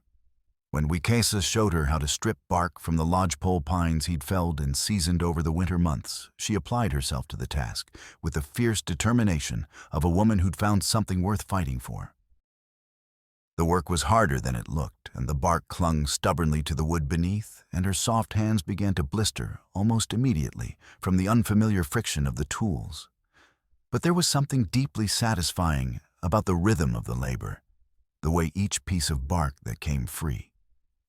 When Wicasa showed her how to strip bark from the lodgepole pines he'd felled and seasoned over the winter months, she applied herself to the task with the fierce determination of a woman who'd found something worth fighting for. The work was harder than it looked, and the bark clung stubbornly to the wood beneath, and her soft hands began to blister almost immediately from the unfamiliar friction of the tools. But there was something deeply satisfying about the rhythm of the labor, the way each piece of bark that came free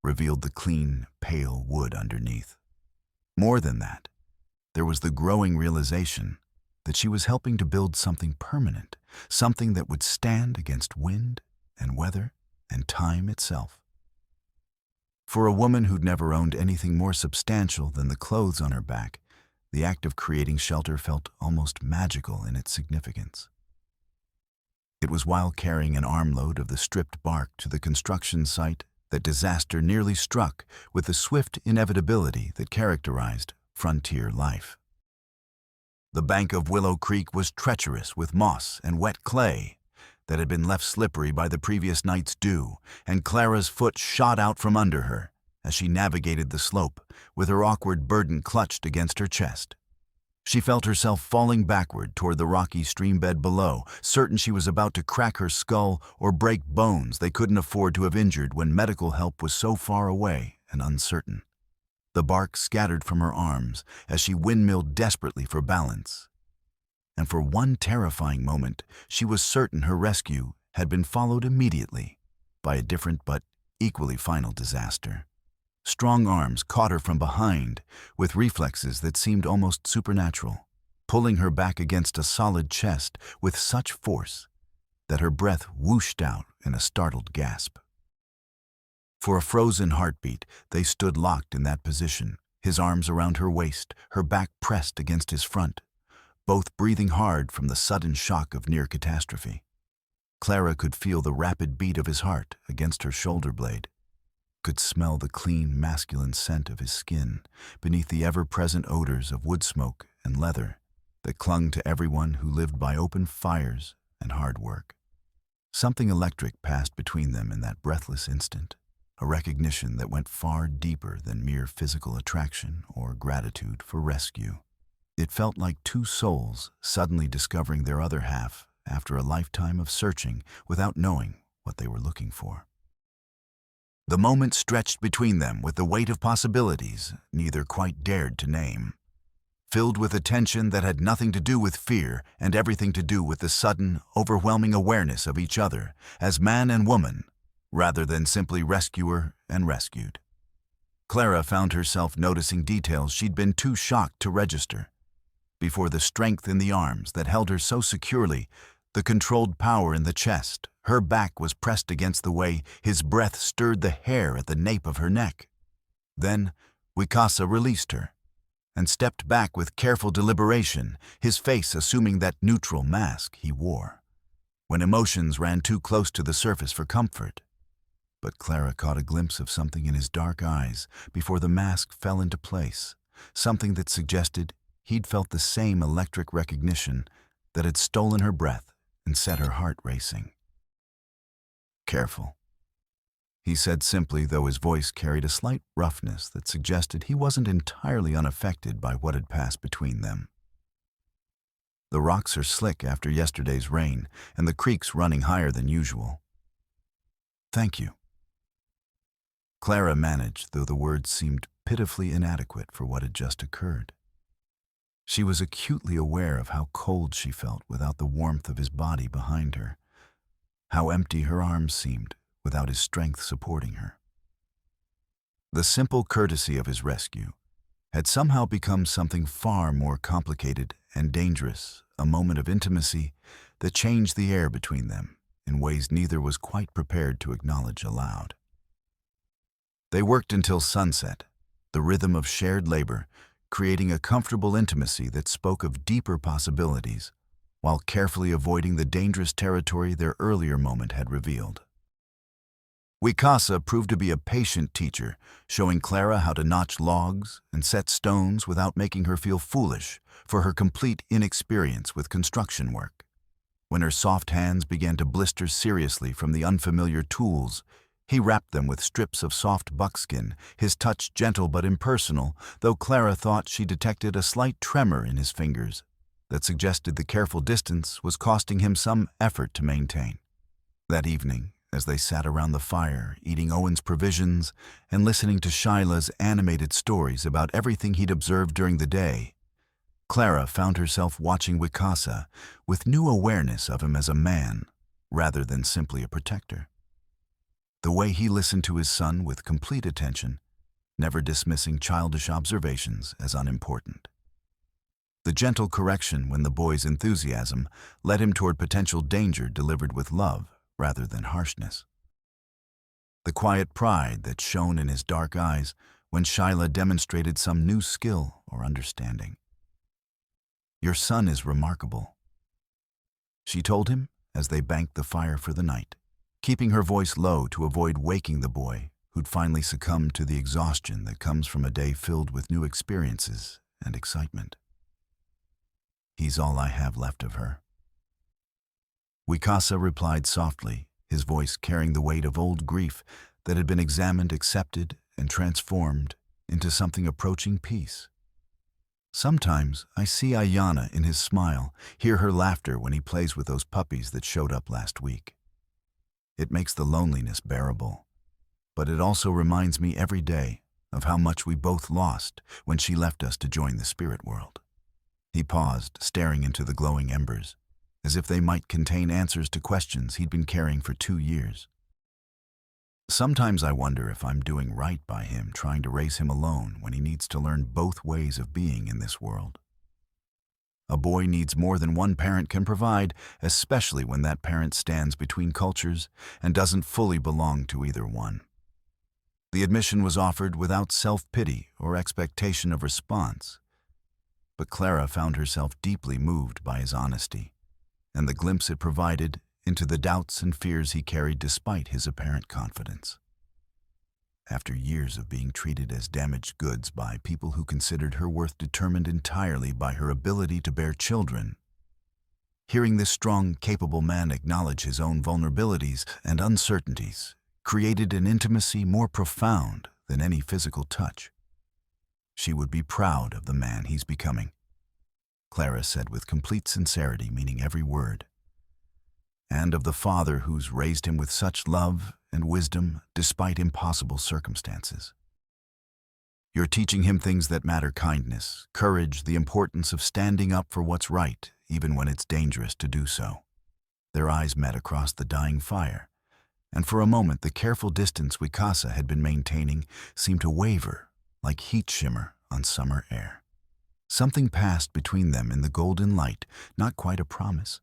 revealed the clean, pale wood underneath. More than that, there was the growing realization that she was helping to build something permanent, something that would stand against wind and weather and time itself. For a woman who'd never owned anything more substantial than the clothes on her back, the act of creating shelter felt almost magical in its significance. It was while carrying an armload of the stripped bark to the construction site that disaster nearly struck with the swift inevitability that characterized frontier life. The bank of Willow Creek was treacherous with moss and wet clay that had been left slippery by the previous night's dew, and Clara's foot shot out from under her as she navigated the slope with her awkward burden clutched against her chest. She felt herself falling backward toward the rocky streambed below, certain she was about to crack her skull or break bones they couldn't afford to have injured when medical help was so far away and uncertain. The bark scattered from her arms as she windmilled desperately for balance. And for one terrifying moment, she was certain her rescue had been followed immediately by a different but equally final disaster. Strong arms caught her from behind with reflexes that seemed almost supernatural, pulling her back against a solid chest with such force that her breath whooshed out in a startled gasp. For a frozen heartbeat, they stood locked in that position, his arms around her waist, her back pressed against his front, both breathing hard from the sudden shock of near catastrophe. Clara could feel the rapid beat of his heart against her shoulder blade, could smell the clean, masculine scent of his skin beneath the ever-present odors of wood smoke and leather that clung to everyone who lived by open fires and hard work. Something electric passed between them in that breathless instant, a recognition that went far deeper than mere physical attraction or gratitude for rescue. It felt like two souls suddenly discovering their other half after a lifetime of searching without knowing what they were looking for. The moment stretched between them with the weight of possibilities neither quite dared to name, filled with a tension that had nothing to do with fear and everything to do with the sudden, overwhelming awareness of each other as man and woman, rather than simply rescuer and rescued. Clara found herself noticing details she'd been too shocked to register. Before the strength in the arms that held her so securely, the controlled power in the chest, her back was pressed against the way his breath stirred the hair at the nape of her neck. Then, Wicasa released her and stepped back with careful deliberation, his face assuming that neutral mask he wore, when emotions ran too close to the surface for comfort. But Clara caught a glimpse of something in his dark eyes before the mask fell into place, something that suggested he'd felt the same electric recognition that had stolen her breath and set her heart racing. "Careful," he said simply, though his voice carried a slight roughness that suggested he wasn't entirely unaffected by what had passed between them. "The rocks are slick after yesterday's rain, and the creek's running higher than usual." "Thank you." Clara managed, though the words seemed pitifully inadequate for what had just occurred. She was acutely aware of how cold she felt without the warmth of his body behind her, how empty her arms seemed without his strength supporting her. The simple courtesy of his rescue had somehow become something far more complicated and dangerous, a moment of intimacy that changed the air between them in ways neither was quite prepared to acknowledge aloud. They worked until sunset, the rhythm of shared labor, creating a comfortable intimacy that spoke of deeper possibilities, while carefully avoiding the dangerous territory their earlier moment had revealed. Wicasa proved to be a patient teacher, showing Clara how to notch logs and set stones without making her feel foolish for her complete inexperience with construction work. When her soft hands began to blister seriously from the unfamiliar tools, he wrapped them with strips of soft buckskin, his touch gentle but impersonal, though Clara thought she detected a slight tremor in his fingers that suggested the careful distance was costing him some effort to maintain. That evening, as they sat around the fire, eating Owen's provisions and listening to Shyla's animated stories about everything he'd observed during the day, Clara found herself watching Wicasa with new awareness of him as a man rather than simply a protector. The way he listened to his son with complete attention, never dismissing childish observations as unimportant. The gentle correction when the boy's enthusiasm led him toward potential danger delivered with love rather than harshness. The quiet pride that shone in his dark eyes when Shyla demonstrated some new skill or understanding. "Your son is remarkable," she told him as they banked the fire for the night, keeping her voice low to avoid waking the boy who'd finally succumbed to the exhaustion that comes from a day filled with new experiences and excitement. "He's all I have left of her." Wicasa replied softly, his voice carrying the weight of old grief that had been examined, accepted, and transformed into something approaching peace. "Sometimes I see Ayana in his smile, hear her laughter when he plays with those puppies that showed up last week. It makes the loneliness bearable, but it also reminds me every day of how much we both lost when she left us to join the spirit world." He paused, staring into the glowing embers, as if they might contain answers to questions he'd been carrying for 2 years. "Sometimes I wonder if I'm doing right by him, trying to raise him alone when he needs to learn both ways of being in this world. A boy needs more than one parent can provide, especially when that parent stands between cultures and doesn't fully belong to either one." The admission was offered without self-pity or expectation of response, but Clara found herself deeply moved by his honesty and the glimpse it provided into the doubts and fears he carried despite his apparent confidence. After years of being treated as damaged goods by people who considered her worth determined entirely by her ability to bear children, hearing this strong, capable man acknowledge his own vulnerabilities and uncertainties created an intimacy more profound than any physical touch. "She would be proud of the man he's becoming," Clara said with complete sincerity, meaning every word, "and of the father who's raised him with such love and wisdom despite impossible circumstances. You're teaching him things that matter: kindness, courage, the importance of standing up for what's right, even when it's dangerous to do so. Their eyes met across the dying fire, and for a moment the careful distance Wicasa had been maintaining seemed to waver like heat shimmer on summer air. Something passed between them in the golden light, not quite a promise,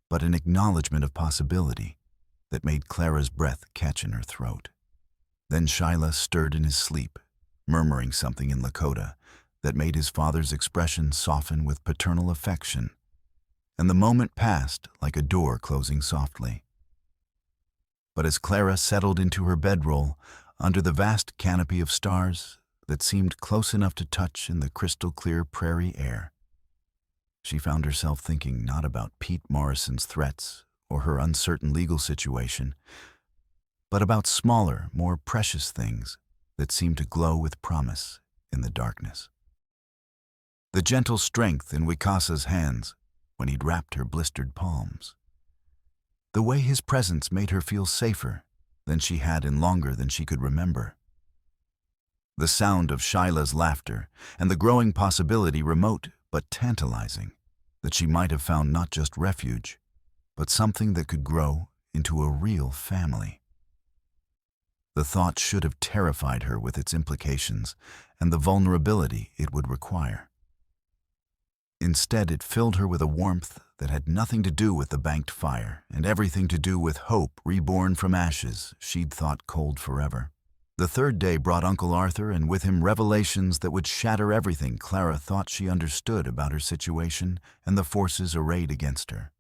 but an acknowledgement of possibility that made Clara's breath catch in her throat. Then Shyla stirred in his sleep, murmuring something in Lakota that made his father's expression soften with paternal affection, and the moment passed like a door closing softly. But as Clara settled into her bedroll under the vast canopy of stars that seemed close enough to touch in the crystal-clear prairie air, she found herself thinking not about Pete Morrison's threats or her uncertain legal situation, but about smaller, more precious things that seemed to glow with promise in the darkness. The gentle strength in Wicasa's hands when he'd wrapped her blistered palms. The way his presence made her feel safer than she had in longer than she could remember. The sound of Shyla's laughter and the growing possibility, remote but tantalizing, that she might have found not just refuge, but something that could grow into a real family. The thought should have terrified her with its implications and the vulnerability it would require. Instead, it filled her with a warmth that had nothing to do with the banked fire and everything to do with hope reborn from ashes she'd thought cold forever. The third day brought Uncle Arthur, and with him revelations that would shatter everything Clara thought she understood about her situation and the forces arrayed against her.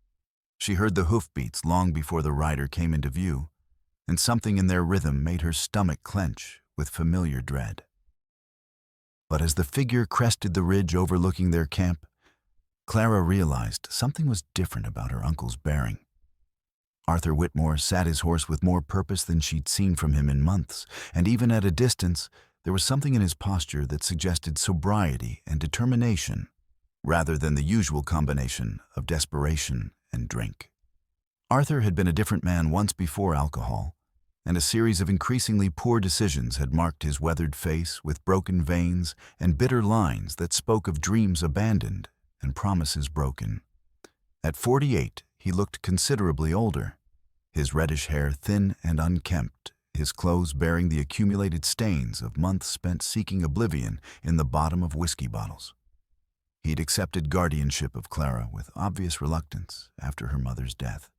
She heard the hoofbeats long before the rider came into view, and something in their rhythm made her stomach clench with familiar dread. But as the figure crested the ridge overlooking their camp, Clara realized something was different about her uncle's bearing. Arthur Whitmore sat his horse with more purpose than she'd seen from him in months, and even at a distance, there was something in his posture that suggested sobriety and determination, rather than the usual combination of desperation and drink. Arthur had been a different man once before alcohol, and a series of increasingly poor decisions had marked his weathered face with broken veins and bitter lines that spoke of dreams abandoned and promises broken. At 48, he looked considerably older, his reddish hair thin and unkempt, his clothes bearing the accumulated stains of months spent seeking oblivion in the bottom of whiskey bottles. He'd accepted guardianship of Clara with obvious reluctance after her mother's death,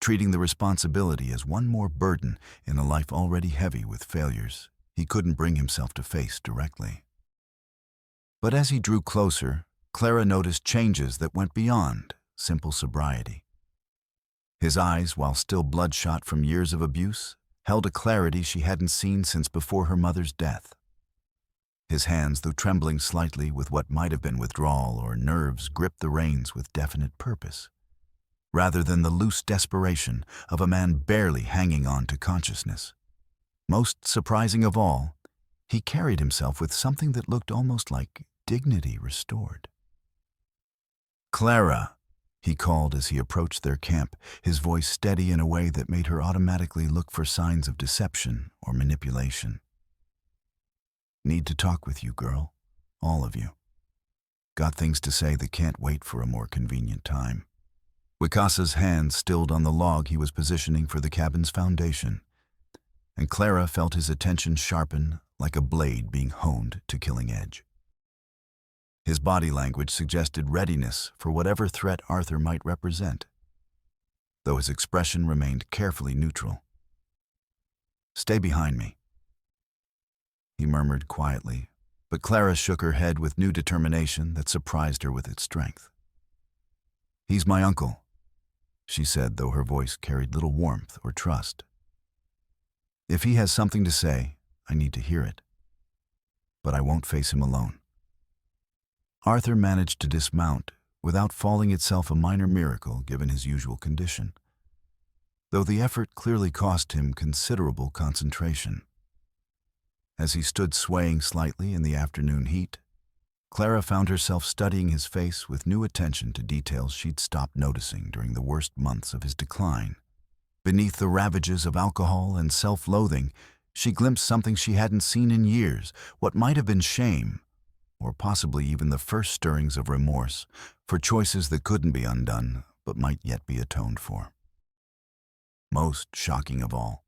treating the responsibility as one more burden in a life already heavy with failures he couldn't bring himself to face directly. But as he drew closer, Clara noticed changes that went beyond simple sobriety. His eyes, while still bloodshot from years of abuse, held a clarity she hadn't seen since before her mother's death. His hands, though trembling slightly with what might have been withdrawal or nerves, gripped the reins with definite purpose, rather than the loose desperation of a man barely hanging on to consciousness. Most surprising of all, he carried himself with something that looked almost like dignity restored. "Clara," he called as he approached their camp, his voice steady in a way that made her automatically look for signs of deception or manipulation. "Need to talk with you, girl. All of you. Got things to say that can't wait for a more convenient time." Wicasa's hand stilled on the log he was positioning for the cabin's foundation, and Clara felt his attention sharpen like a blade being honed to killing edge. His body language suggested readiness for whatever threat Arthur might represent, though his expression remained carefully neutral. "Stay behind me," he murmured quietly, but Clara shook her head with new determination that surprised her with its strength. "He's my uncle," she said, though her voice carried little warmth or trust. "If he has something to say, I need to hear it. But I won't face him alone." Arthur managed to dismount without falling, itself a minor miracle given his usual condition, though the effort clearly cost him considerable concentration. As he stood swaying slightly in the afternoon heat, Clara found herself studying his face with new attention to details she'd stopped noticing during the worst months of his decline. Beneath the ravages of alcohol and self-loathing, she glimpsed something she hadn't seen in years, what might have been shame, or possibly even the first stirrings of remorse, for choices that couldn't be undone, but might yet be atoned for. Most shocking of all,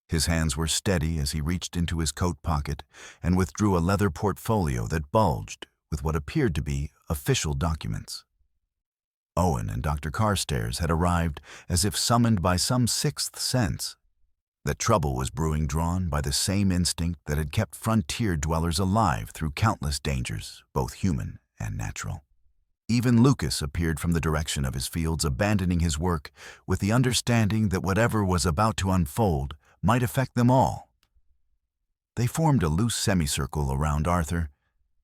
his hands were steady as he reached into his coat pocket and withdrew a leather portfolio that bulged with what appeared to be official documents. Owen and Dr. Carstairs had arrived as if summoned by some sixth sense. That trouble was brewing, drawn by the same instinct that had kept frontier dwellers alive through countless dangers, both human and natural. Even Lucas appeared from the direction of his fields, abandoning his work with the understanding that whatever was about to unfold might affect them all. They formed a loose semicircle around Arthur,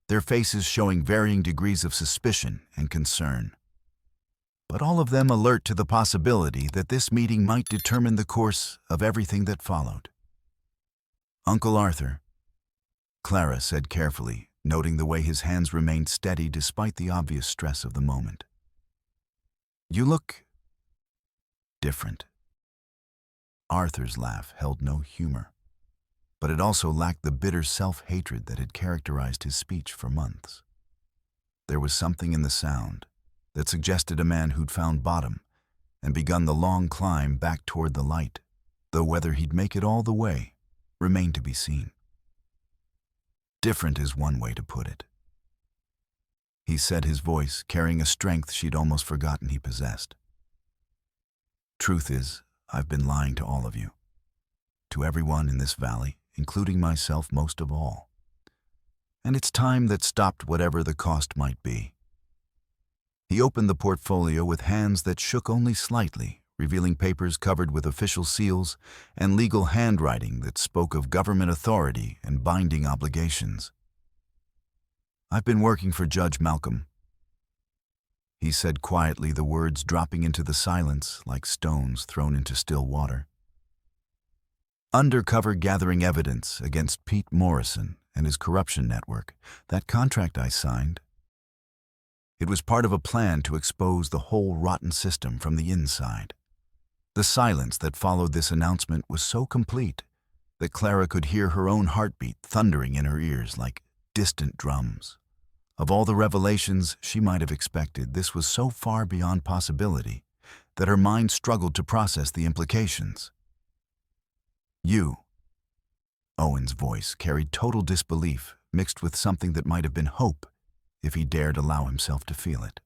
their faces showing varying degrees of suspicion and concern, but all of them alert to the possibility that this meeting might determine the course of everything that followed. "Uncle Arthur," Clara said carefully, noting the way his hands remained steady despite the obvious stress of the moment. "You look different." Arthur's laugh held no humor, but it also lacked the bitter self-hatred that had characterized his speech for months. There was something in the sound that suggested a man who'd found bottom and begun the long climb back toward the light, though whether he'd make it all the way remained to be seen. Different is one way to put it, he said, his voice carrying a strength she'd almost forgotten he possessed. "Truth is, I've been lying to all of you, to everyone in this valley, including myself most of all. And it's time that stopped whatever the cost might be." He opened the portfolio with hands that shook only slightly, revealing papers covered with official seals and legal handwriting that spoke of government authority and binding obligations. "I've been working for Judge Malcolm," he said quietly, the words dropping into the silence like stones thrown into still water. "Undercover gathering evidence against Pete Morrison and his corruption network. That contract I signed. It was part of a plan to expose the whole rotten system from the inside." The silence that followed this announcement was so complete that Clara could hear her own heartbeat thundering in her ears like distant drums. Of all the revelations she might have expected, this was so far beyond possibility that her mind struggled to process the implications. "You," Owen's voice carried total disbelief mixed with something that might have been hope if he dared allow himself to feel it.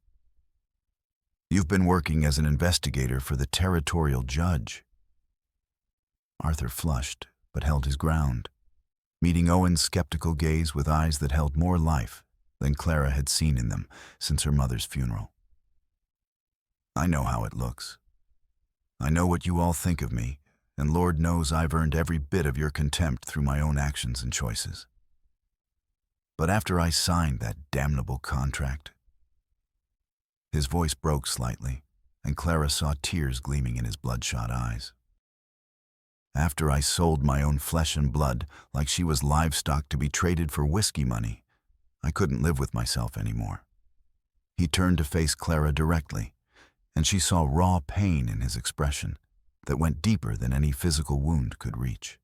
"You've been working as an investigator for the territorial judge." Arthur flushed, but held his ground, meeting Owen's skeptical gaze with eyes that held more life than Clara had seen in them since her mother's funeral. "I know how it looks. I know what you all think of me, and Lord knows I've earned every bit of your contempt through my own actions and choices. But after I signed that damnable contract..." His voice broke slightly, and Clara saw tears gleaming in his bloodshot eyes. "After I sold my own flesh and blood like she was livestock to be traded for whiskey money, I couldn't live with myself anymore." He turned to face Clara directly, and she saw raw pain in his expression that went deeper than any physical wound could reach.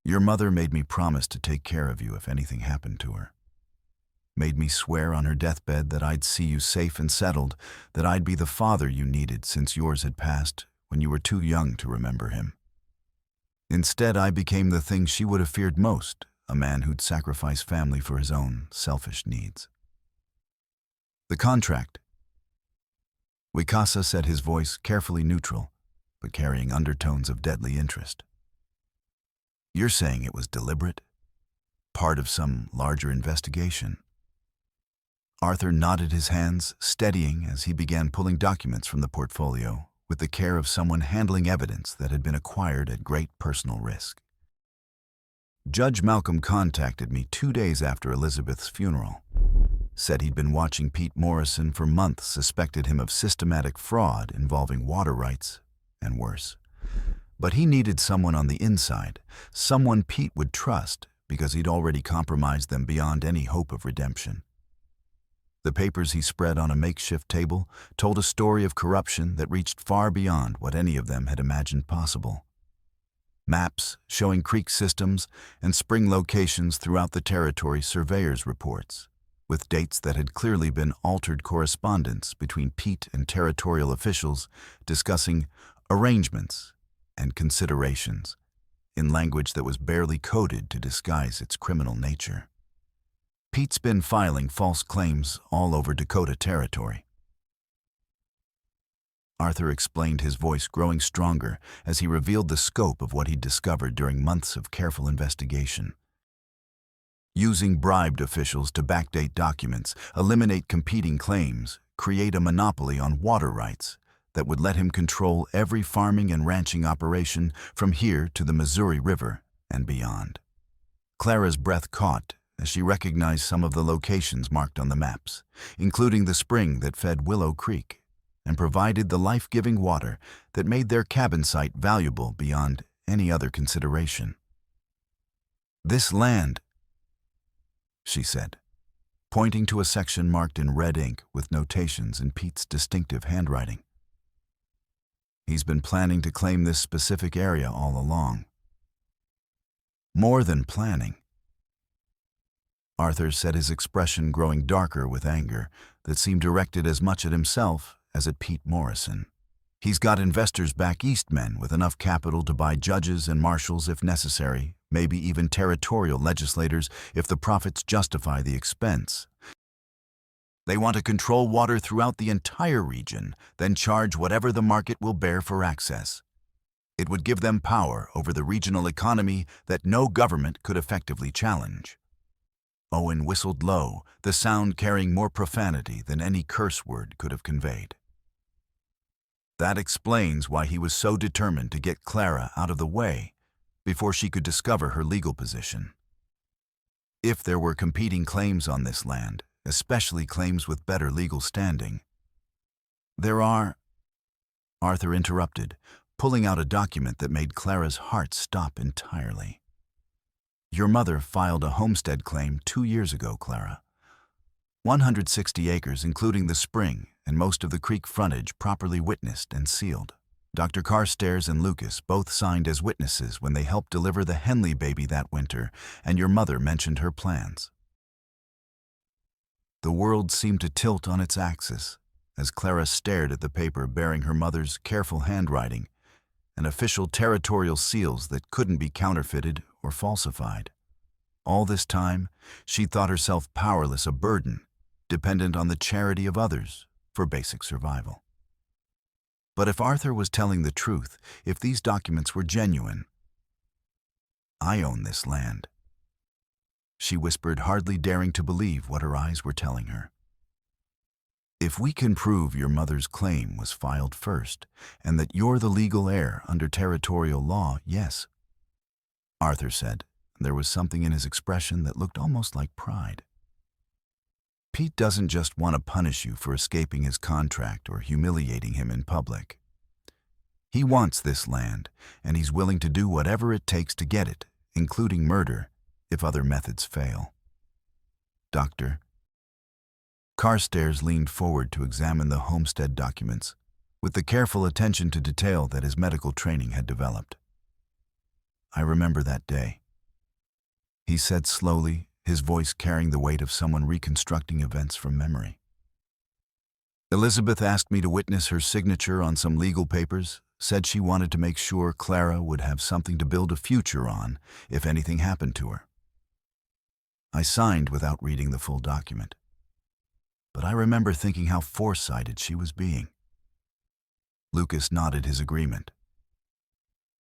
"Your mother made me promise to take care of you if anything happened to her. Made me swear on her deathbed that I'd see you safe and settled, that I'd be the father you needed since yours had passed when you were too young to remember him. Instead, I became the thing she would have feared most, a man who'd sacrifice family for his own selfish needs." "The contract," Wikasa said, his voice carefully neutral, but carrying undertones of deadly interest. "You're saying it was deliberate? Part of some larger investigation?" Arthur nodded, his hands steadying as he began pulling documents from the portfolio with the care of someone handling evidence that had been acquired at great personal risk. "Judge Malcolm contacted me 2 days after Elizabeth's funeral. Said he'd been watching Pete Morrison for months, suspected him of systematic fraud involving water rights and worse. But he needed someone on the inside, someone Pete would trust because he'd already compromised them beyond any hope of redemption. The papers he spread on a makeshift table told a story of corruption that reached far beyond what any of them had imagined possible. Maps showing creek systems and spring locations throughout the territory, surveyors' reports, with dates that had clearly been altered correspondence between Pete and territorial officials discussing arrangements and considerations in language that was barely coded to disguise its criminal nature. Pete's been filing false claims all over Dakota territory. Arthur explained, his voice growing stronger as he revealed the scope of what he'd discovered during months of careful investigation. Using bribed officials to backdate documents, eliminate competing claims, create a monopoly on water rights that would let him control every farming and ranching operation from here to the Missouri River and beyond. Clara's breath caught as she recognized some of the locations marked on the maps, including the spring that fed Willow Creek and provided the life-giving water that made their cabin site valuable beyond any other consideration. "This land," she said, pointing to a section marked in red ink with notations in Pete's distinctive handwriting. He's been planning to claim this specific area all along. More than planning. Arthur said, his expression growing darker with anger that seemed directed as much at himself as at Pete Morrison. He's got investors back east, men with enough capital to buy judges and marshals if necessary, maybe even territorial legislators if the profits justify the expense. They want to control water throughout the entire region, then charge whatever the market will bear for access. It would give them power over the regional economy that no government could effectively challenge. Owen whistled low, the sound carrying more profanity than any curse word could have conveyed. That explains why he was so determined to get Clara out of the way before she could discover her legal position. If there were competing claims on this land, especially claims with better legal standing. "There are," Arthur interrupted, pulling out a document that made Clara's heart stop entirely. "Your mother filed a homestead claim 2 years ago, Clara. 160 acres, including the spring and most of the creek frontage, properly witnessed and sealed. Dr. Carstairs and Lucas both signed as witnesses when they helped deliver the Henley baby that winter, and your mother mentioned her plans." The world seemed to tilt on its axis as Clara stared at the paper bearing her mother's careful handwriting and official territorial seals that couldn't be counterfeited or falsified. All this time, she thought herself powerless, a burden, dependent on the charity of others for basic survival. But if Arthur was telling the truth, if these documents were genuine, "I own this land," she whispered, hardly daring to believe what her eyes were telling her. "If we can prove your mother's claim was filed first, and that you're the legal heir under territorial law, yes," Arthur said. There was something in his expression that looked almost like pride. "Pete doesn't just want to punish you for escaping his contract or humiliating him in public. He wants this land, and he's willing to do whatever it takes to get it, including murder, if other methods fail. Dr. Carstairs leaned forward to examine the homestead documents, with the careful attention to detail that his medical training had developed. "I remember that day," he said slowly, his voice carrying the weight of someone reconstructing events from memory. "Elizabeth asked me to witness her signature on some legal papers, said she wanted to make sure Clara would have something to build a future on if anything happened to her. I signed without reading the full document. But I remember thinking how foresighted she was being." Lucas nodded his agreement.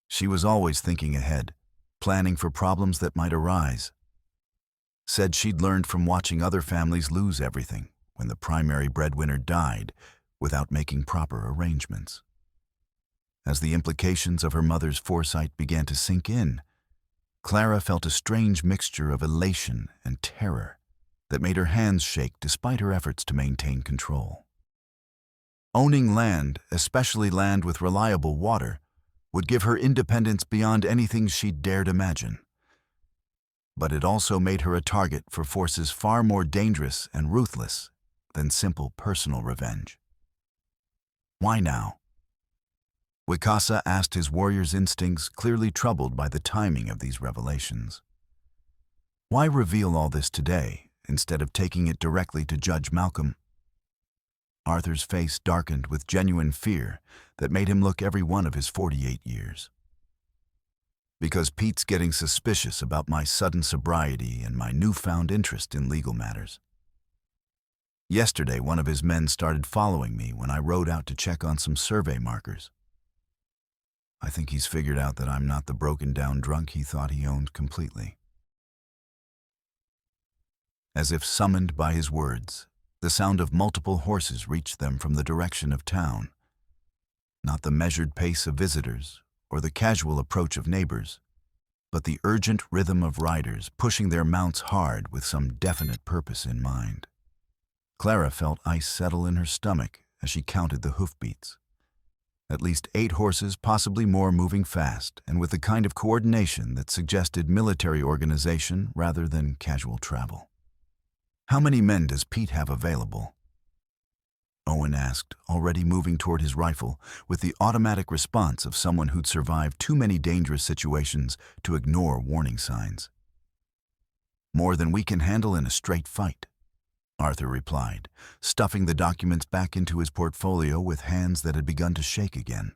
"She was always thinking ahead, planning for problems that might arise. Said she'd learned from watching other families lose everything when the primary breadwinner died without making proper arrangements. As the implications of her mother's foresight began to sink in, Clara felt a strange mixture of elation and terror that made her hands shake despite her efforts to maintain control. Owning land, especially land with reliable water, would give her independence beyond anything she'd dared imagine. But it also made her a target for forces far more dangerous and ruthless than simple personal revenge. Why now? Wakasa asked, his warrior's instincts clearly troubled by the timing of these revelations. Why reveal all this today, instead of taking it directly to Judge Malcolm? Arthur's face darkened with genuine fear that made him look every one of his 48 years. Because Pete's getting suspicious about my sudden sobriety and my newfound interest in legal matters. Yesterday, one of his men started following me when I rode out to check on some survey markers. I think he's figured out that I'm not the broken-down drunk he thought he owned completely. As if summoned by his words, the sound of multiple horses reached them from the direction of town. Not the measured pace of visitors or the casual approach of neighbors, but the urgent rhythm of riders pushing their mounts hard with some definite purpose in mind. Clara felt ice settle in her stomach as she counted the hoofbeats. At least 8 horses, possibly more, moving fast and with the kind of coordination that suggested military organization rather than casual travel. How many men does Pete have available? Owen asked, already moving toward his rifle with the automatic response of someone who'd survived too many dangerous situations to ignore warning signs. More than we can handle in a straight fight, Arthur replied, stuffing the documents back into his portfolio with hands that had begun to shake again.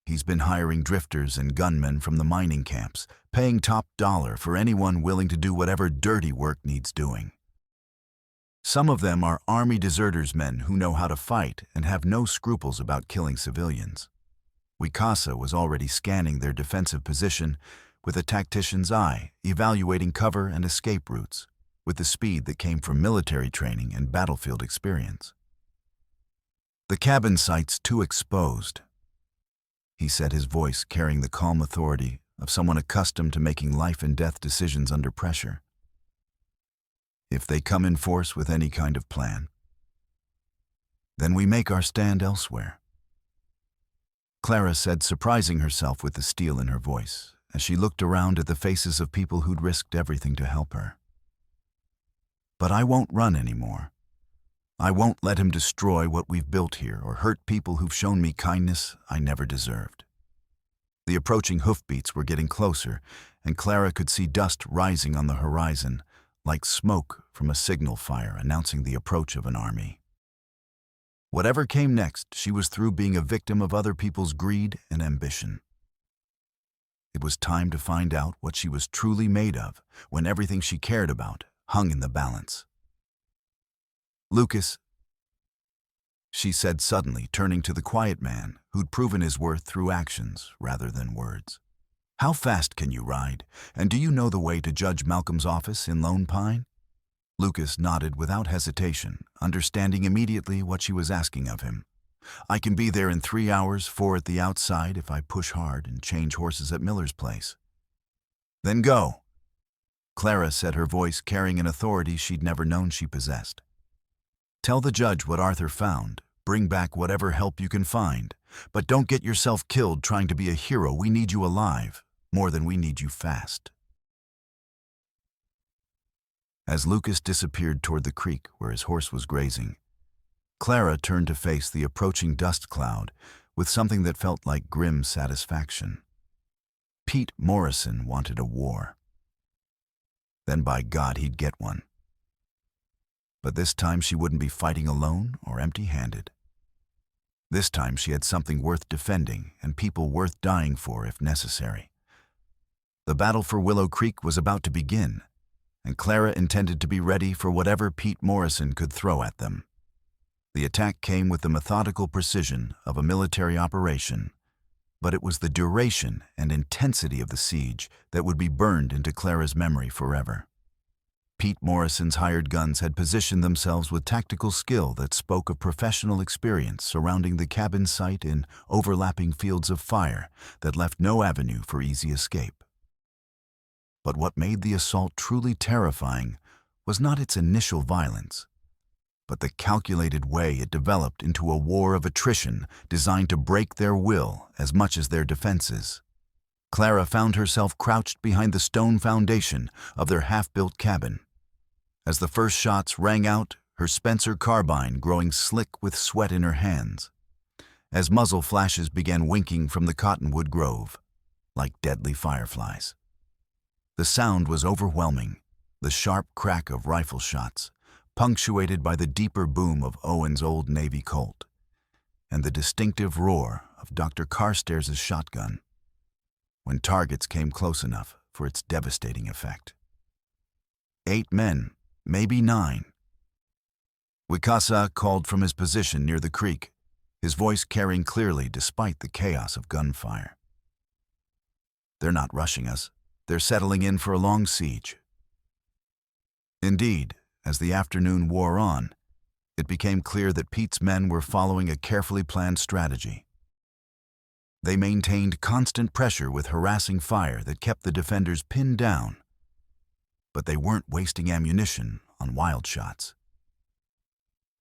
He's been hiring drifters and gunmen from the mining camps, paying top dollar for anyone willing to do whatever dirty work needs doing. Some of them are army deserters, men who know how to fight and have no scruples about killing civilians. Wakasa was already scanning their defensive position with a tactician's eye, evaluating cover and escape routes, with the speed that came from military training and battlefield experience. The cabin site's too exposed, he said, his voice carrying the calm authority of someone accustomed to making life and death decisions under pressure. If they come in force with any kind of plan, then we make our stand elsewhere, Clara said, surprising herself with the steel in her voice as she looked around at the faces of people who'd risked everything to help her. But I won't run anymore. I won't let him destroy what we've built here or hurt people who've shown me kindness I never deserved. The approaching hoofbeats were getting closer, and Clara could see dust rising on the horizon, like smoke from a signal fire announcing the approach of an army. Whatever came next, she was through being a victim of other people's greed and ambition. It was time to find out what she was truly made of when everything she cared about hung in the balance. Lucas, she said suddenly, turning to the quiet man who'd proven his worth through actions rather than words. How fast can you ride, and do you know the way to Judge Malcolm's office in Lone Pine? Lucas nodded without hesitation, understanding immediately what she was asking of him. I can be there in 3 hours, 4 at the outside if I push hard and change horses at Miller's place. Then go, Clara said, her voice carrying an authority she'd never known she possessed. Tell the judge what Arthur found, bring back whatever help you can find, but don't get yourself killed trying to be a hero. We need you alive, more than we need you fast. As Lucas disappeared toward the creek where his horse was grazing, Clara turned to face the approaching dust cloud with something that felt like grim satisfaction. Pete Morrison wanted a war. Then by God he'd get one. But this time she wouldn't be fighting alone or empty-handed. This time she had something worth defending and people worth dying for if necessary. The battle for Willow Creek was about to begin, and Clara intended to be ready for whatever Pete Morrison could throw at them. The attack came with the methodical precision of a military operation, but it was the duration and intensity of the siege that would be burned into Clara's memory forever. Pete Morrison's hired guns had positioned themselves with tactical skill that spoke of professional experience surrounding the cabin site in overlapping fields of fire that left no avenue for easy escape. But what made the assault truly terrifying was not its initial violence, but the calculated way it developed into a war of attrition designed to break their will as much as their defenses. Clara found herself crouched behind the stone foundation of their half-built cabin. As the first shots rang out, her Spencer carbine growing slick with sweat in her hands, as muzzle flashes began winking from the cottonwood grove, like deadly fireflies. The sound was overwhelming, the sharp crack of rifle shots, punctuated by the deeper boom of Owen's old Navy Colt, and the distinctive roar of Dr. Carstairs' shotgun, when targets came close enough for its devastating effect. 8 men, maybe 9. Wicasa called from his position near the creek, his voice carrying clearly despite the chaos of gunfire. "They're not rushing us. They're settling in for a long siege." Indeed, as the afternoon wore on, it became clear that Pete's men were following a carefully planned strategy. They maintained constant pressure with harassing fire that kept the defenders pinned down, but they weren't wasting ammunition on wild shots.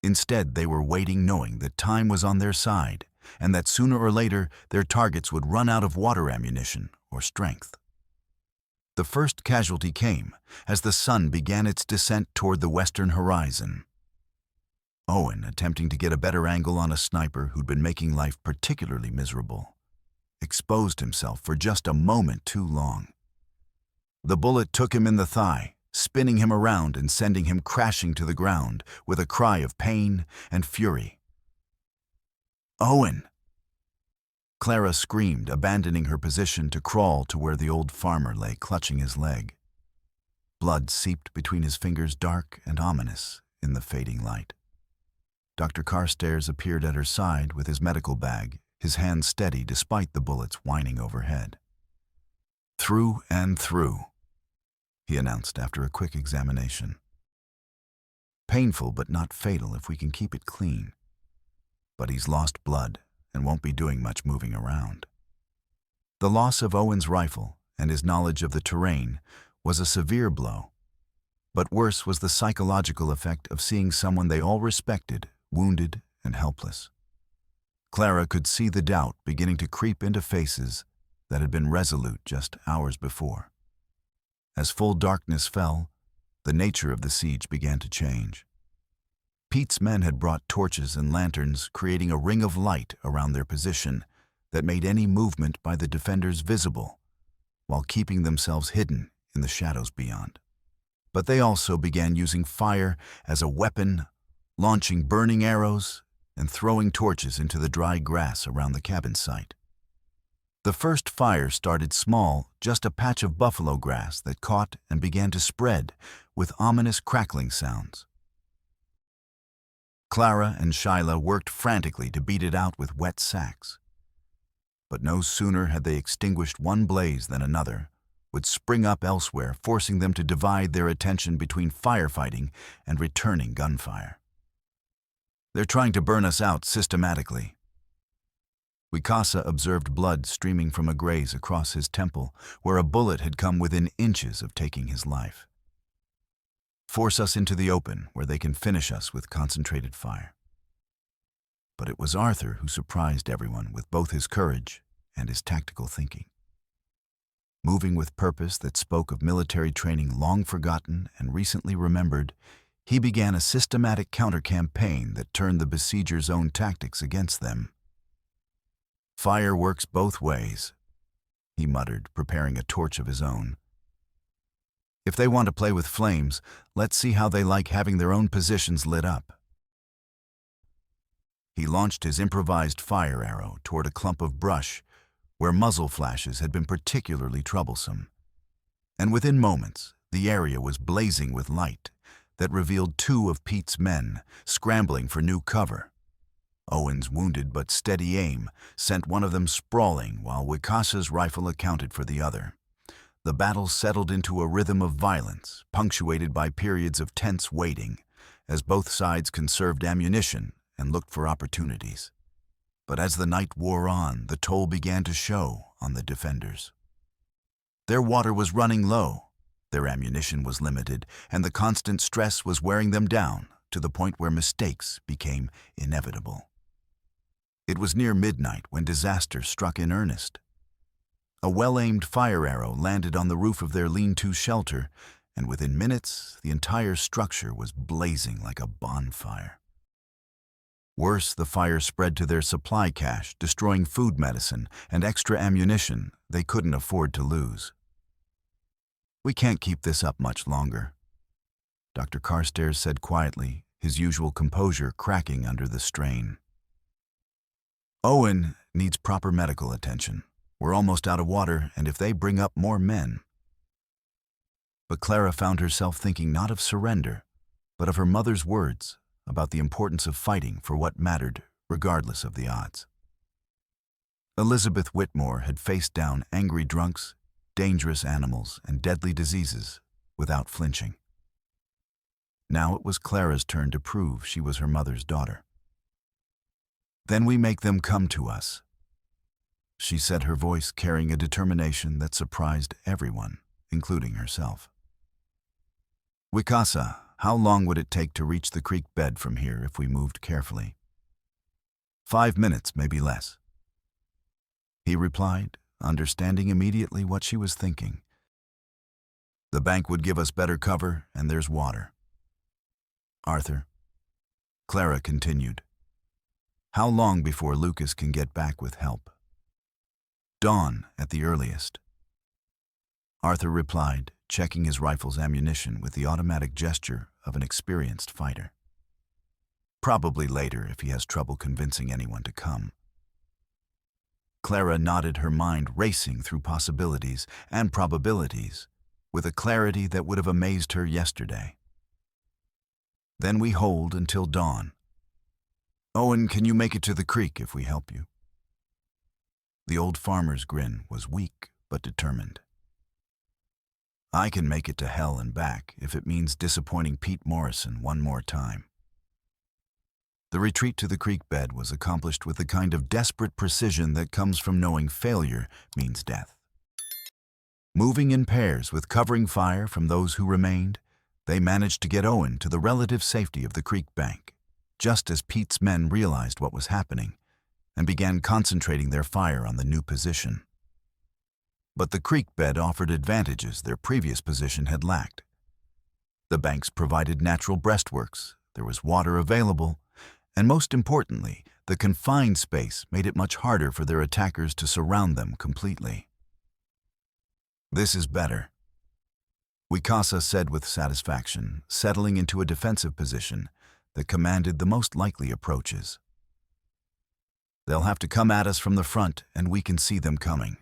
Instead, they were waiting knowing that time was on their side and that sooner or later their targets would run out of water ammunition or strength. The first casualty came as the sun began its descent toward the western horizon. Owen, attempting to get a better angle on a sniper who'd been making life particularly miserable, exposed himself for just a moment too long. The bullet took him in the thigh, spinning him around and sending him crashing to the ground with a cry of pain and fury. "Owen!" Clara screamed, abandoning her position to crawl to where the old farmer lay clutching his leg. Blood seeped between his fingers, dark and ominous in the fading light. Dr. Carstairs appeared at her side with his medical bag, his hand steady despite the bullets whining overhead. "Through and through," he announced after a quick examination. "Painful but not fatal if we can keep it clean. But he's lost blood and won't be doing much moving around." The loss of Owen's rifle and his knowledge of the terrain was a severe blow, but worse was the psychological effect of seeing someone they all respected, wounded and helpless. Clara could see the doubt beginning to creep into faces that had been resolute just hours before. As full darkness fell, the nature of the siege began to change. Pete's men had brought torches and lanterns, creating a ring of light around their position that made any movement by the defenders visible, while keeping themselves hidden in the shadows beyond. But they also began using fire as a weapon, launching burning arrows and throwing torches into the dry grass around the cabin site. The first fire started small, just a patch of buffalo grass that caught and began to spread with ominous crackling sounds. Clara and Shyla worked frantically to beat it out with wet sacks. But no sooner had they extinguished one blaze than another would spring up elsewhere, forcing them to divide their attention between firefighting and returning gunfire. "They're trying to burn us out systematically." Wicasa observed blood streaming from a graze across his temple, where a bullet had come within inches of taking his life. "Force us into the open, where they can finish us with concentrated fire." But it was Arthur who surprised everyone with both his courage and his tactical thinking. Moving with purpose that spoke of military training long forgotten and recently remembered, he began a systematic counter-campaign that turned the besiegers' own tactics against them. "Fire works both ways," he muttered, preparing a torch of his own. "If they want to play with flames, let's see how they like having their own positions lit up." He launched his improvised fire arrow toward a clump of brush where muzzle flashes had been particularly troublesome. And within moments, the area was blazing with light that revealed 2 of Pete's men scrambling for new cover. Owen's wounded but steady aim sent one of them sprawling, while Wicasa's rifle accounted for the other. The battle settled into a rhythm of violence, punctuated by periods of tense waiting, as both sides conserved ammunition and looked for opportunities. But as the night wore on, the toll began to show on the defenders. Their water was running low, their ammunition was limited, and the constant stress was wearing them down to the point where mistakes became inevitable. It was near midnight when disaster struck in earnest. A well-aimed fire arrow landed on the roof of their lean-to shelter and within minutes, the entire structure was blazing like a bonfire. Worse, the fire spread to their supply cache, destroying food medicine and extra ammunition they couldn't afford to lose. "We can't keep this up much longer," Dr. Carstairs said quietly, his usual composure cracking under the strain. "Owen needs proper medical attention. We're almost out of water, and if they bring up more men—" But Clara found herself thinking not of surrender, but of her mother's words about the importance of fighting for what mattered, regardless of the odds. Elizabeth Whitmore had faced down angry drunks, dangerous animals, and deadly diseases without flinching. Now it was Clara's turn to prove she was her mother's daughter. "Then we make them come to us," she said, her voice carrying a determination that surprised everyone, including herself. "Wicasa, how long would it take to reach the creek bed from here if we moved carefully?" 5 minutes, maybe less," he replied, understanding immediately what she was thinking. "The bank would give us better cover, and there's water." "Arthur," Clara continued, "how long before Lucas can get back with help?" "Dawn, at the earliest," Arthur replied, checking his rifle's ammunition with the automatic gesture of an experienced fighter. "Probably later if he has trouble convincing anyone to come." Clara nodded, her mind racing through possibilities and probabilities with a clarity that would have amazed her yesterday. "Then we hold until dawn. Owen, can you make it to the creek if we help you?" The old farmer's grin was weak but determined. "I can make it to hell and back if it means disappointing Pete Morrison one more time." The retreat to the creek bed was accomplished with the kind of desperate precision that comes from knowing failure means death. Moving in pairs with covering fire from those who remained, they managed to get Owen to the relative safety of the creek bank, just as Pete's men realized what was happening and began concentrating their fire on the new position. But the creek bed offered advantages their previous position had lacked. The banks provided natural breastworks, there was water available, and most importantly, the confined space made it much harder for their attackers to surround them completely. "This is better," Wicasa said with satisfaction, settling into a defensive position that commanded the most likely approaches. "They'll have to come at us from the front, and we can see them coming."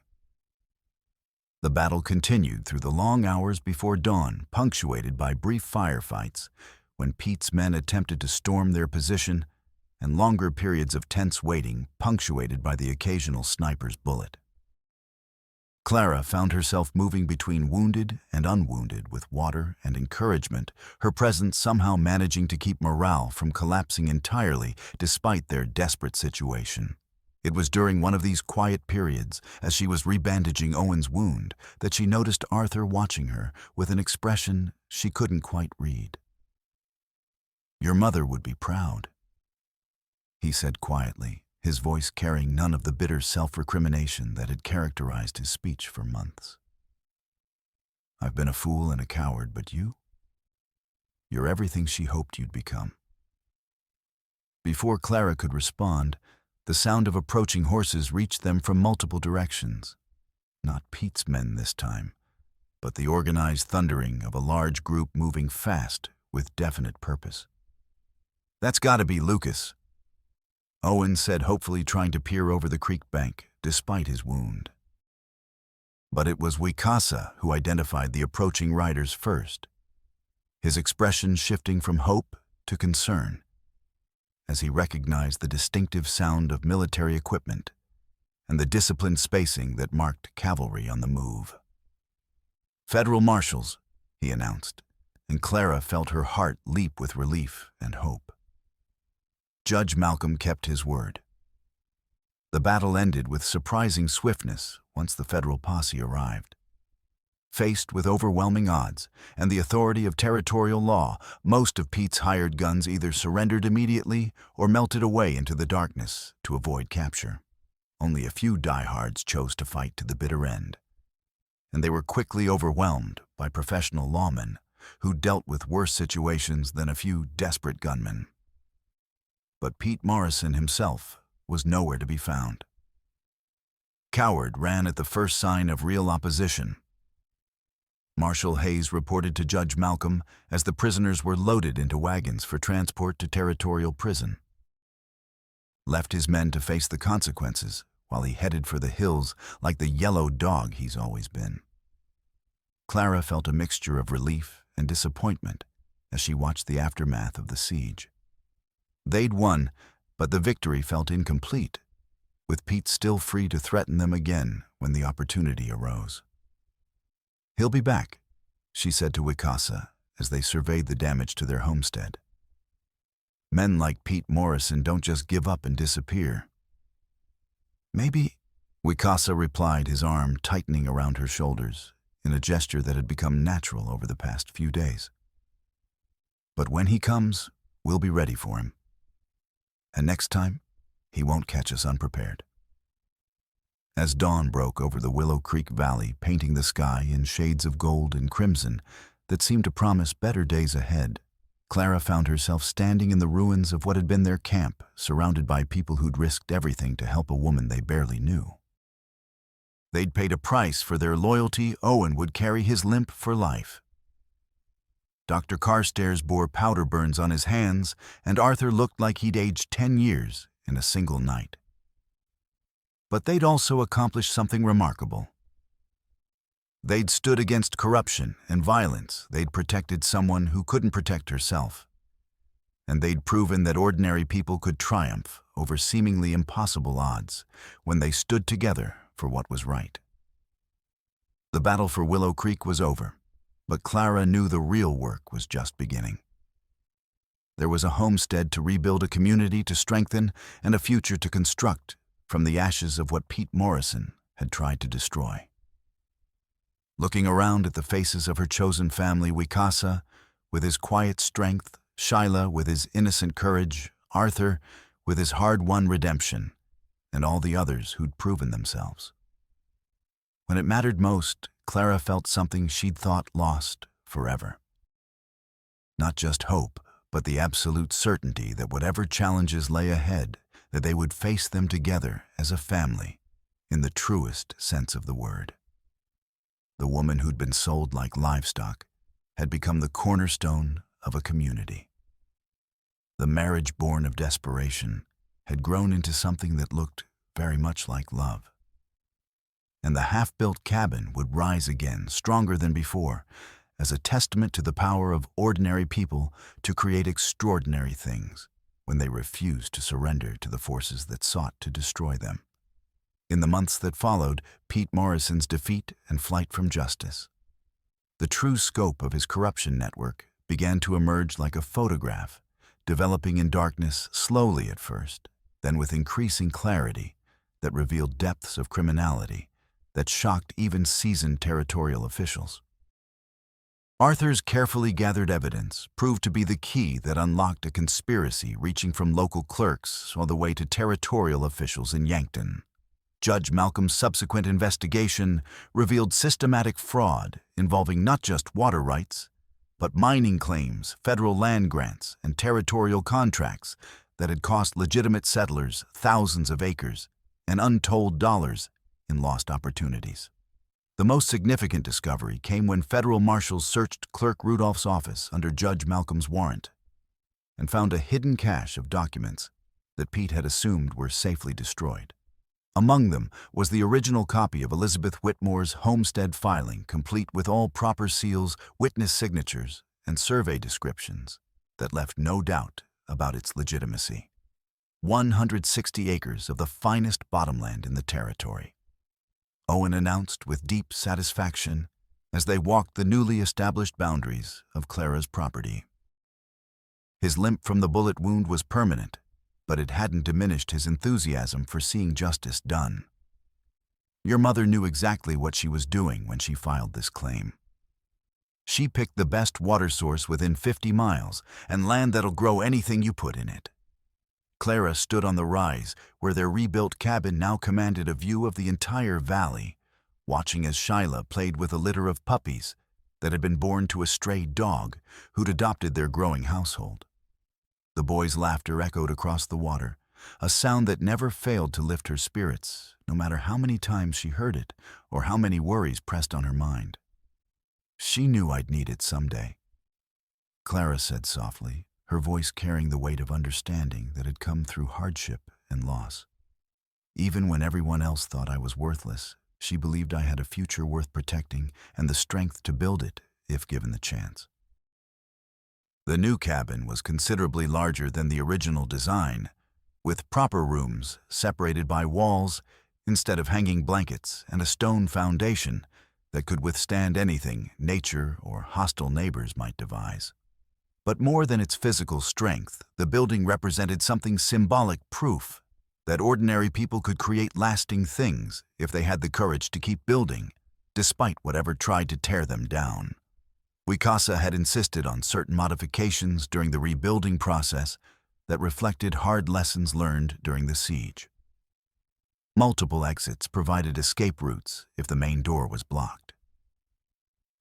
The battle continued through the long hours before dawn, punctuated by brief firefights when Pete's men attempted to storm their position, and longer periods of tense waiting punctuated by the occasional sniper's bullet. Clara found herself moving between wounded and unwounded with water and encouragement, her presence somehow managing to keep morale from collapsing entirely despite their desperate situation. It was during one of these quiet periods, as she was rebandaging Owen's wound, that she noticed Arthur watching her with an expression she couldn't quite read. "Your mother would be proud," he said quietly, his voice carrying none of the bitter self-recrimination that had characterized his speech for months. "I've been a fool and a coward, but you're everything she hoped you'd become." Before Clara could respond, the sound of approaching horses reached them from multiple directions. Not Pete's men this time, but the organized thundering of a large group moving fast with definite purpose. "That's got to be Lucas," Owen said, hopefully trying to peer over the creek bank despite his wound. But it was Wicasa who identified the approaching riders first, his expression shifting from hope to concern as he recognized the distinctive sound of military equipment and the disciplined spacing that marked cavalry on the move. "Federal Marshals," he announced, and Clara felt her heart leap with relief and hope. Judge Malcolm kept his word. The battle ended with surprising swiftness once the federal posse arrived. Faced with overwhelming odds and the authority of territorial law, most of Pete's hired guns either surrendered immediately or melted away into the darkness to avoid capture. Only a few diehards chose to fight to the bitter end. and they were quickly overwhelmed by professional lawmen who dealt with worse situations than a few desperate gunmen. But Pete Morrison himself was nowhere to be found. Coward ran at the first sign of real opposition. Marshal Hayes reported to Judge Malcolm as the prisoners were loaded into wagons for transport to Territorial Prison. Left his men to face the consequences while he headed for the hills like the yellow dog he's always been. Clara felt a mixture of relief and disappointment as she watched the aftermath of the siege. They'd won, but the victory felt incomplete, with Pete still free to threaten them again when the opportunity arose. "He'll be back," she said to Wicasa as they surveyed the damage to their homestead. Men like Pete Morrison don't just give up and disappear. "Maybe," Wicasa replied, his arm tightening around her shoulders in a gesture that had become natural over the past few days. "But when he comes, we'll be ready for him. And next time, he won't catch us unprepared." As dawn broke over the Willow Creek Valley, painting the sky in shades of gold and crimson that seemed to promise better days ahead, Clara found herself standing in the ruins of what had been their camp, surrounded by people who'd risked everything to help a woman they barely knew. They'd paid a price for their loyalty. Owen would carry his limp for life. Dr. Carstairs bore powder burns on his hands, and Arthur looked like he'd aged 10 years in a single night. But they'd also accomplished something remarkable. They'd stood against corruption and violence. They'd protected someone who couldn't protect herself. And they'd proven that ordinary people could triumph over seemingly impossible odds when they stood together for what was right. The battle for Willow Creek was over, but Clara knew the real work was just beginning. There was a homestead to rebuild, a community to strengthen, and a future to construct from the ashes of what Pete Morrison had tried to destroy. Looking around at the faces of her chosen family, Wicasa with his quiet strength, Shyla with his innocent courage, Arthur with his hard-won redemption, and all the others who'd proven themselves. When it mattered most, Clara felt something she'd thought lost forever. Not just hope, but the absolute certainty that whatever challenges lay ahead, that they would face them together as a family, in the truest sense of the word. The woman who'd been sold like livestock had become the cornerstone of a community. The marriage born of desperation had grown into something that looked very much like love. And the half-built cabin would rise again, stronger than before, as a testament to the power of ordinary people to create extraordinary things when they refused to surrender to the forces that sought to destroy them. In the months that followed, Pete Morrison's defeat and flight from justice. The true scope of his corruption network began to emerge like a photograph, developing in darkness slowly at first, then with increasing clarity that revealed depths of criminality that shocked even seasoned territorial officials. Arthur's carefully gathered evidence proved to be the key that unlocked a conspiracy reaching from local clerks all the way to territorial officials in Yankton. Judge Malcolm's subsequent investigation revealed systematic fraud involving not just water rights, but mining claims, federal land grants, and territorial contracts that had cost legitimate settlers thousands of acres and untold dollars in lost opportunities. The most significant discovery came when federal marshals searched Clerk Rudolph's office under Judge Malcolm's warrant and found a hidden cache of documents that Pete had assumed were safely destroyed. Among them was the original copy of Elizabeth Whitmore's homestead filing, complete with all proper seals, witness signatures, and survey descriptions that left no doubt about its legitimacy. 160 acres of the finest bottomland in the territory, Owen announced with deep satisfaction as they walked the newly established boundaries of Clara's property. His limp from the bullet wound was permanent, but it hadn't diminished his enthusiasm for seeing justice done. Your mother knew exactly what she was doing when she filed this claim. She picked the best water source within 50 miles and land that'll grow anything you put in it. Clara stood on the rise where their rebuilt cabin now commanded a view of the entire valley, watching as Shyla played with a litter of puppies that had been born to a stray dog who'd adopted their growing household. The boys' laughter echoed across the water, a sound that never failed to lift her spirits, no matter how many times she heard it or how many worries pressed on her mind. She knew I'd need it someday, Clara said softly, her voice carrying the weight of understanding that had come through hardship and loss. Even when everyone else thought I was worthless, she believed I had a future worth protecting and the strength to build it if given the chance. The new cabin was considerably larger than the original design, with proper rooms separated by walls instead of hanging blankets and a stone foundation that could withstand anything nature or hostile neighbors might devise. But more than its physical strength, the building represented something symbolic proof that ordinary people could create lasting things if they had the courage to keep building, despite whatever tried to tear them down. Wicasa had insisted on certain modifications during the rebuilding process that reflected hard lessons learned during the siege. Multiple exits provided escape routes if the main door was blocked.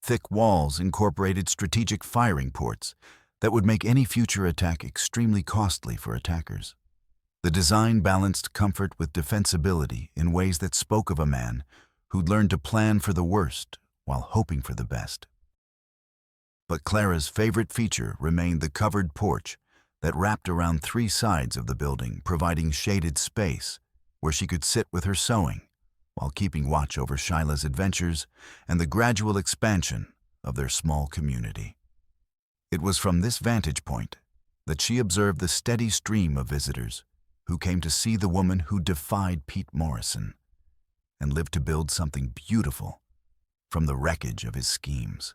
Thick walls incorporated strategic firing ports that would make any future attack extremely costly for attackers. The design balanced comfort with defensibility in ways that spoke of a man who'd learned to plan for the worst while hoping for the best. But Clara's favorite feature remained the covered porch that wrapped around 3 sides of the building, providing shaded space where she could sit with her sewing while keeping watch over Shyla's adventures and the gradual expansion of their small community. It was from this vantage point that she observed the steady stream of visitors who came to see the woman who defied Pete Morrison and lived to build something beautiful from the wreckage of his schemes.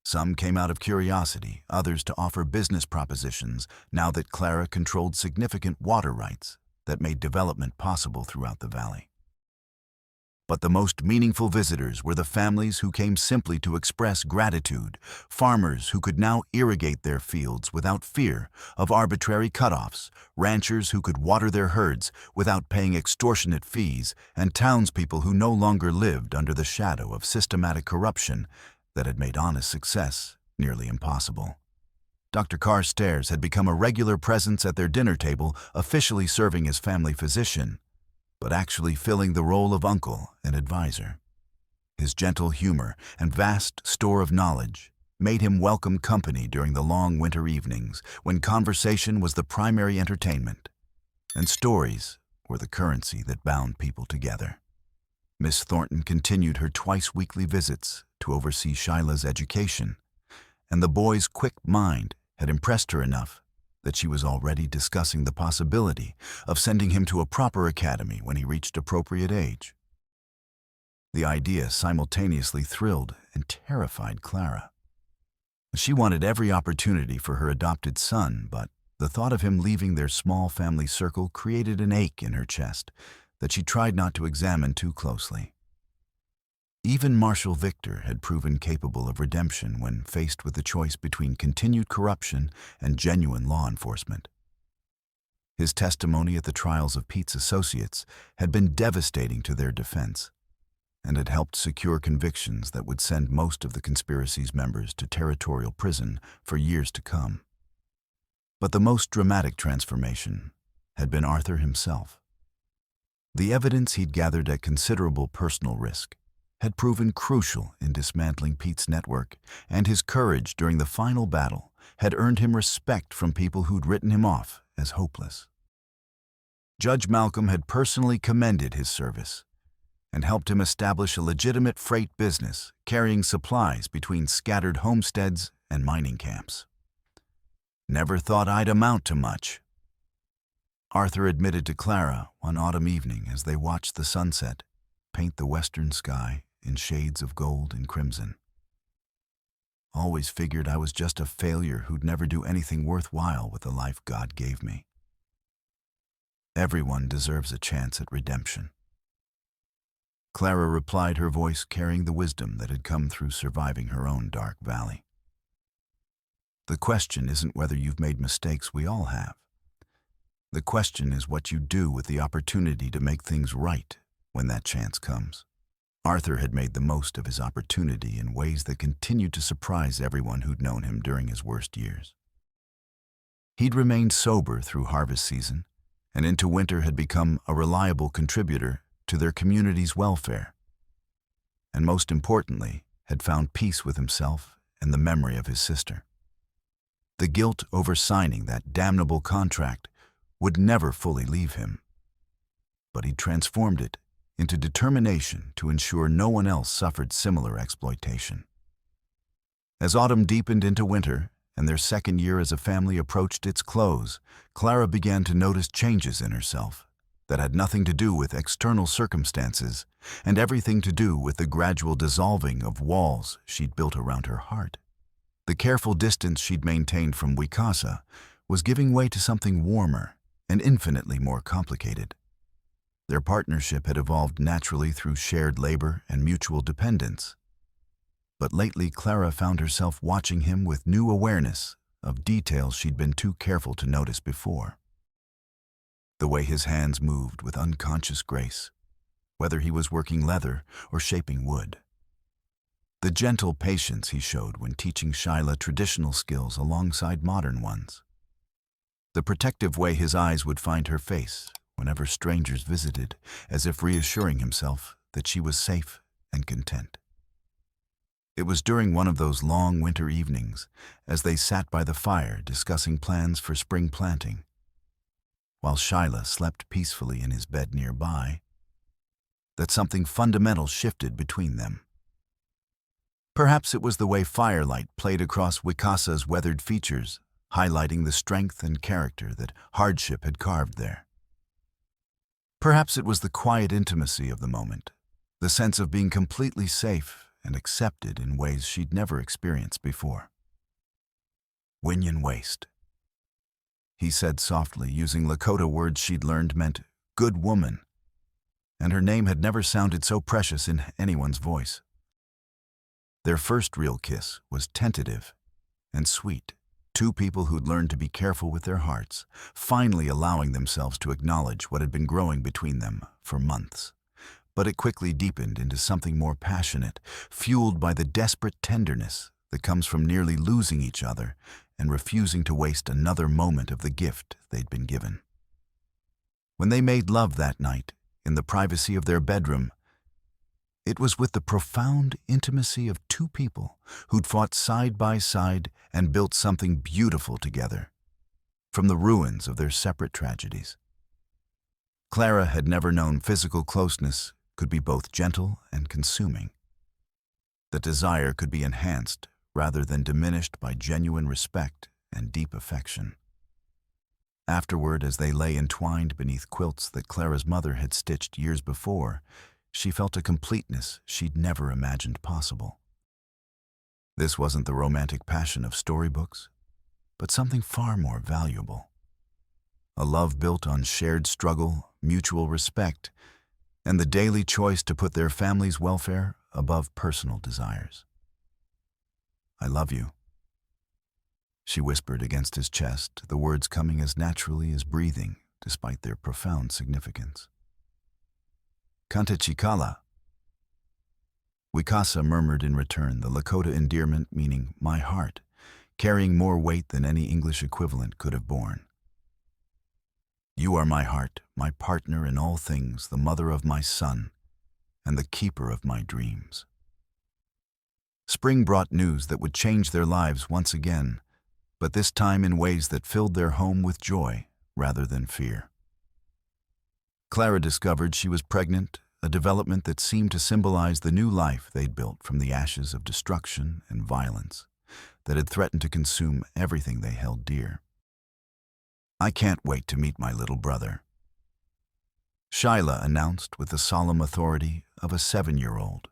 Some came out of curiosity, others to offer business propositions now that Clara controlled significant water rights that made development possible throughout the valley. But the most meaningful visitors were the families who came simply to express gratitude, farmers who could now irrigate their fields without fear of arbitrary cutoffs, ranchers who could water their herds without paying extortionate fees, and townspeople who no longer lived under the shadow of systematic corruption that had made honest success nearly impossible. Dr. Carstairs had become a regular presence at their dinner table, officially serving as family physician, but actually filling the role of uncle and advisor. His gentle humor and vast store of knowledge made him welcome company during the long winter evenings when conversation was the primary entertainment and stories were the currency that bound people together. Miss Thornton continued her twice-weekly visits to oversee Shyla's education, and the boy's quick mind had impressed her enough that she was already discussing the possibility of sending him to a proper academy when he reached appropriate age. The idea simultaneously thrilled and terrified Clara. She wanted every opportunity for her adopted son, but the thought of him leaving their small family circle created an ache in her chest that she tried not to examine too closely. Even Marshal Victor had proven capable of redemption when faced with the choice between continued corruption and genuine law enforcement. His testimony at the trials of Pete's associates had been devastating to their defense and had helped secure convictions that would send most of the conspiracy's members to territorial prison for years to come. But the most dramatic transformation had been Arthur himself. The evidence he'd gathered at considerable personal risk had proven crucial in dismantling Pete's network, and his courage during the final battle had earned him respect from people who'd written him off as hopeless. Judge Malcolm had personally commended his service and helped him establish a legitimate freight business carrying supplies between scattered homesteads and mining camps. "Never thought I'd amount to much," Arthur admitted to Clara one autumn evening as they watched the sunset paint the western sky in shades of gold and crimson. "Always figured I was just a failure who'd never do anything worthwhile with the life God gave me. Everyone deserves a chance at redemption." Clara replied, her voice carrying the wisdom that had come through surviving her own dark valley. "The question isn't whether you've made mistakes, we all have. The question is what you do with the opportunity to make things right when that chance comes." Arthur had made the most of his opportunity in ways that continued to surprise everyone who'd known him during his worst years. He'd remained sober through harvest season, and into winter had become a reliable contributor to their community's welfare. And most importantly, had found peace with himself and the memory of his sister. The guilt over signing that damnable contract would never fully leave him, but he transformed it into determination to ensure no one else suffered similar exploitation. As autumn deepened into winter and their second year as a family approached its close, Clara began to notice changes in herself that had nothing to do with external circumstances and everything to do with the gradual dissolving of walls she'd built around her heart. The careful distance she'd maintained from Wicasa was giving way to something warmer and infinitely more complicated. Their partnership had evolved naturally through shared labor and mutual dependence. But lately, Clara found herself watching him with new awareness of details she'd been too careful to notice before. The way his hands moved with unconscious grace, whether he was working leather or shaping wood. The gentle patience he showed when teaching Shyla traditional skills alongside modern ones. The protective way his eyes would find her face whenever strangers visited, as if reassuring himself that she was safe and content. It was during one of those long winter evenings, as they sat by the fire discussing plans for spring planting, while Shyla slept peacefully in his bed nearby, that something fundamental shifted between them. Perhaps it was the way firelight played across Wicasa's weathered features, highlighting the strength and character that hardship had carved there. Perhaps it was the quiet intimacy of the moment, the sense of being completely safe and accepted in ways she'd never experienced before. Winyan waste, he said softly, using Lakota words she'd learned meant good woman, and her name had never sounded so precious in anyone's voice. Their first real kiss was tentative and sweet. Two people who'd learned to be careful with their hearts, finally allowing themselves to acknowledge what had been growing between them for months. But it quickly deepened into something more passionate, fueled by the desperate tenderness that comes from nearly losing each other and refusing to waste another moment of the gift they'd been given. When they made love that night, in the privacy of their bedroom, it was with the profound intimacy of two people who'd fought side by side and built something beautiful together, from the ruins of their separate tragedies. Clara had never known physical closeness could be both gentle and consuming. That desire could be enhanced rather than diminished by genuine respect and deep affection. Afterward, as they lay entwined beneath quilts that Clara's mother had stitched years before, she felt a completeness she'd never imagined possible. This wasn't the romantic passion of storybooks, but something far more valuable. A love built on shared struggle, mutual respect, and the daily choice to put their family's welfare above personal desires. "I love you," she whispered against his chest, the words coming as naturally as breathing, despite their profound significance. "Kanta chikala." Wicasa murmured in return, the Lakota endearment meaning "my heart," carrying more weight than any English equivalent could have borne. "You are my heart, my partner in all things, the mother of my son, and the keeper of my dreams." Spring brought news that would change their lives once again, but this time in ways that filled their home with joy rather than fear. Clara discovered she was pregnant, a development that seemed to symbolize the new life they'd built from the ashes of destruction and violence that had threatened to consume everything they held dear. "I can't wait to meet my little brother," Shyla announced with the solemn authority of a 7-year-old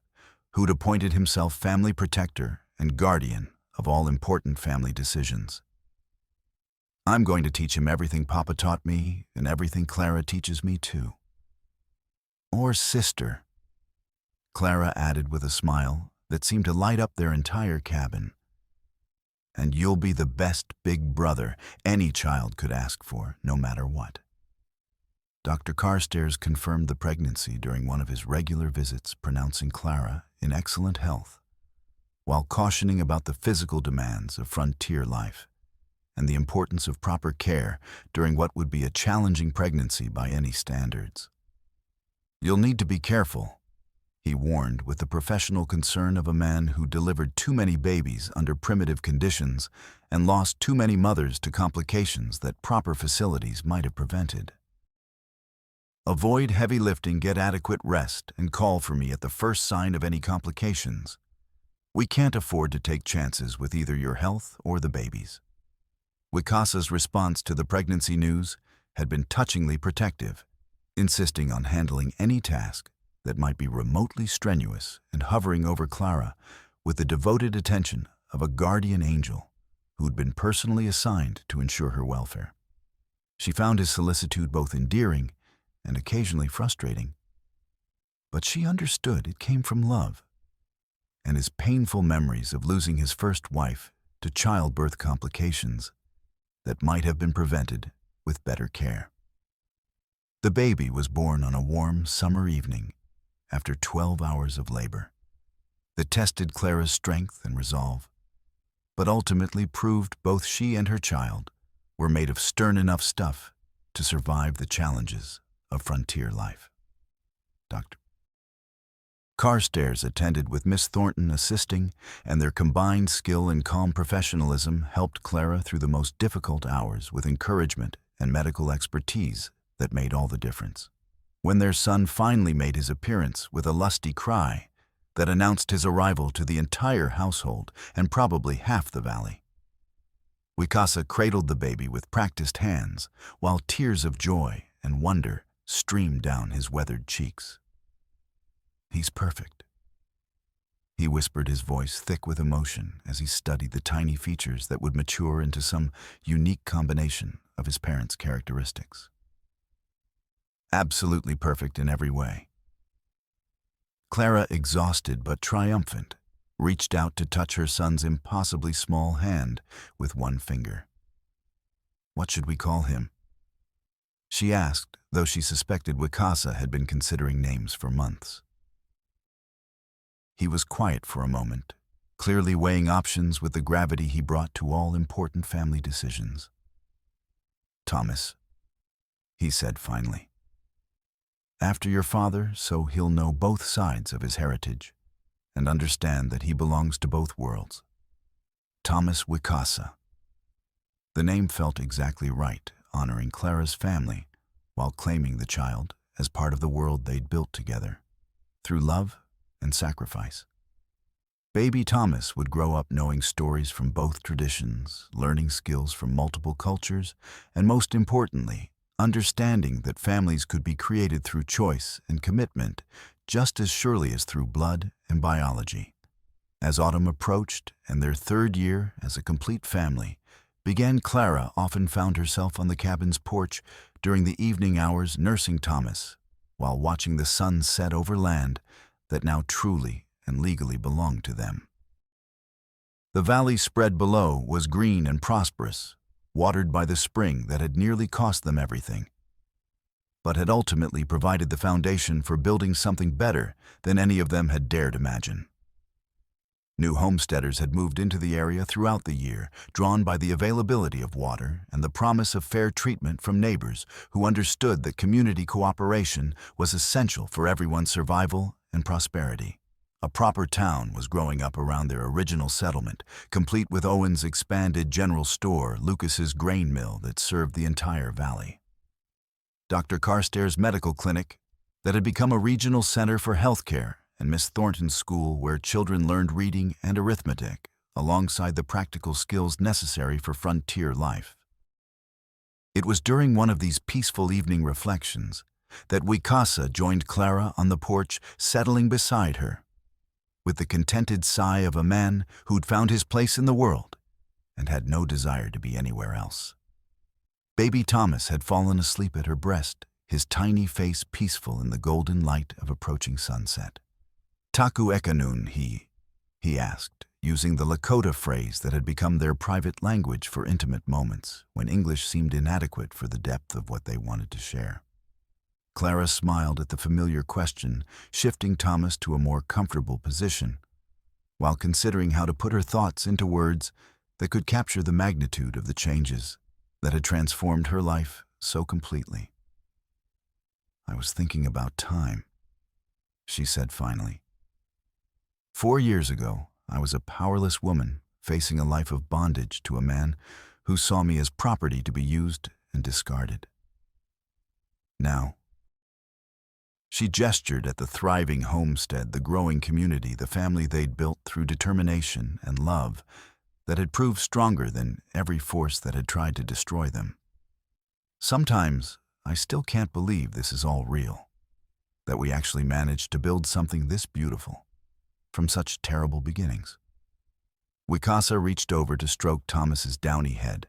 who'd appointed himself family protector and guardian of all important family decisions. "I'm going to teach him everything Papa taught me and everything Clara teaches me too." "Or sister," Clara added with a smile that seemed to light up their entire cabin. "And you'll be the best big brother any child could ask for, no matter what." Dr. Carstairs confirmed the pregnancy during one of his regular visits, pronouncing Clara in excellent health, while cautioning about the physical demands of frontier life and the importance of proper care during what would be a challenging pregnancy by any standards. "You'll need to be careful," he warned with the professional concern of a man who delivered too many babies under primitive conditions and lost too many mothers to complications that proper facilities might have prevented. "Avoid heavy lifting, get adequate rest, and call for me at the first sign of any complications. We can't afford to take chances with either your health or the baby's." Wikasa's response to the pregnancy news had been touchingly protective, insisting on handling any task that might be remotely strenuous and hovering over Clara with the devoted attention of a guardian angel who'd been personally assigned to ensure her welfare. She found his solicitude both endearing and occasionally frustrating, but she understood it came from love, and his painful memories of losing his first wife to childbirth complications that might have been prevented with better care. The baby was born on a warm summer evening after 12 hours of labor that tested Clara's strength and resolve, but ultimately proved both she and her child were made of stern enough stuff to survive the challenges of frontier life. Dr. Carstairs attended with Miss Thornton assisting, and their combined skill and calm professionalism helped Clara through the most difficult hours with encouragement and medical expertise that made all the difference. When their son finally made his appearance with a lusty cry that announced his arrival to the entire household and probably half the valley, Wikasa cradled the baby with practiced hands, while tears of joy and wonder streamed down his weathered cheeks. "He's perfect," he whispered, his voice thick with emotion as he studied the tiny features that would mature into some unique combination of his parents' characteristics. "Absolutely perfect in every way." Clara, exhausted but triumphant, reached out to touch her son's impossibly small hand with one finger. "What should we call him?" she asked, though she suspected Wikasa had been considering names for months. He was quiet for a moment, clearly weighing options with the gravity he brought to all important family decisions. "Thomas," he said finally. "After your father, so he'll know both sides of his heritage and understand that he belongs to both worlds. Thomas Wikasa." The name felt exactly right, honoring Clara's family while claiming the child as part of the world they'd built together, through love and sacrifice. Baby Thomas would grow up knowing stories from both traditions, learning skills from multiple cultures, and most importantly, understanding that families could be created through choice and commitment just as surely as through blood and biology. As autumn approached and their third year as a complete family began, Clara often found herself on the cabin's porch during the evening hours nursing Thomas while watching the sun set over land that now truly and legally belonged to them. The valley spread below was green and prosperous, watered by the spring that had nearly cost them everything, but had ultimately provided the foundation for building something better than any of them had dared imagine. New homesteaders had moved into the area throughout the year, drawn by the availability of water and the promise of fair treatment from neighbors who understood that community cooperation was essential for everyone's survival and prosperity. A proper town was growing up around their original settlement, complete with Owen's expanded general store, Lucas's grain mill that served the entire valley, Dr. Carstairs' medical clinic that had become a regional center for healthcare, and Miss Thornton's school where children learned reading and arithmetic alongside the practical skills necessary for frontier life. It was during one of these peaceful evening reflections that Wikasa joined Clara on the porch, settling beside her, with the contented sigh of a man who'd found his place in the world and had no desire to be anywhere else. Baby Thomas had fallen asleep at her breast, his tiny face peaceful in the golden light of approaching sunset. "Taku ekanun he asked, using the Lakota phrase that had become their private language for intimate moments when English seemed inadequate for the depth of what they wanted to share. Clara smiled at the familiar question, shifting Thomas to a more comfortable position, while considering how to put her thoughts into words that could capture the magnitude of the changes that had transformed her life so completely. "I was thinking about time," she said finally. "4 years ago, I was a powerless woman facing a life of bondage to a man who saw me as property to be used and discarded. Now," she gestured at the thriving homestead, the growing community, the family they'd built through determination and love that had proved stronger than every force that had tried to destroy them. "Sometimes, I still can't believe this is all real, that we actually managed to build something this beautiful from such terrible beginnings." Wicasa reached over to stroke Thomas's downy head.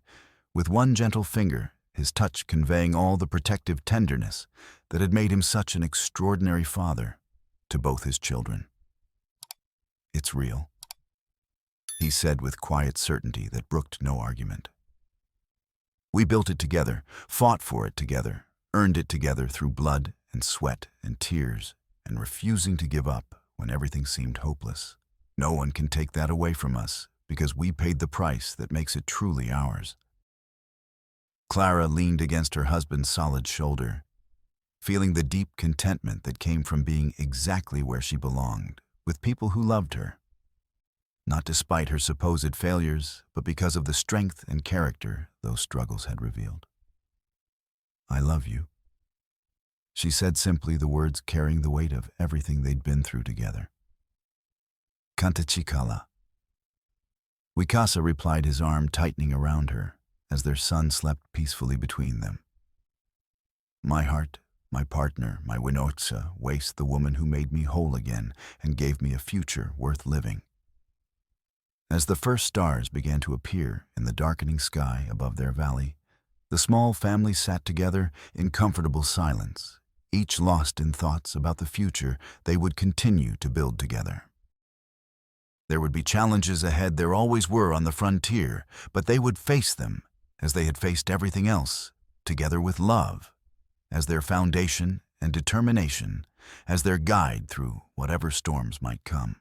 With one gentle finger, his touch conveying all the protective tenderness that had made him such an extraordinary father to both his children. "It's real," he said with quiet certainty that brooked no argument. "We built it together, fought for it together, earned it together through blood and sweat and tears, and refusing to give up when everything seemed hopeless. No one can take that away from us because we paid the price that makes it truly ours." Clara leaned against her husband's solid shoulder, feeling the deep contentment that came from being exactly where she belonged, with people who loved her. Not despite her supposed failures, but because of the strength and character those struggles had revealed. "I love you," she said simply, the words carrying the weight of everything they'd been through together. "Kantachikala." Wicasa replied, his arm tightening around her as their son slept peacefully between them. "My heart, my partner, my Winotsa, waste the woman who made me whole again and gave me a future worth living." As the first stars began to appear in the darkening sky above their valley, the small family sat together in comfortable silence, each lost in thoughts about the future they would continue to build together. There would be challenges ahead, there always were on the frontier, but they would face them as they had faced everything else, together with love as their foundation and determination as their guide through whatever storms might come.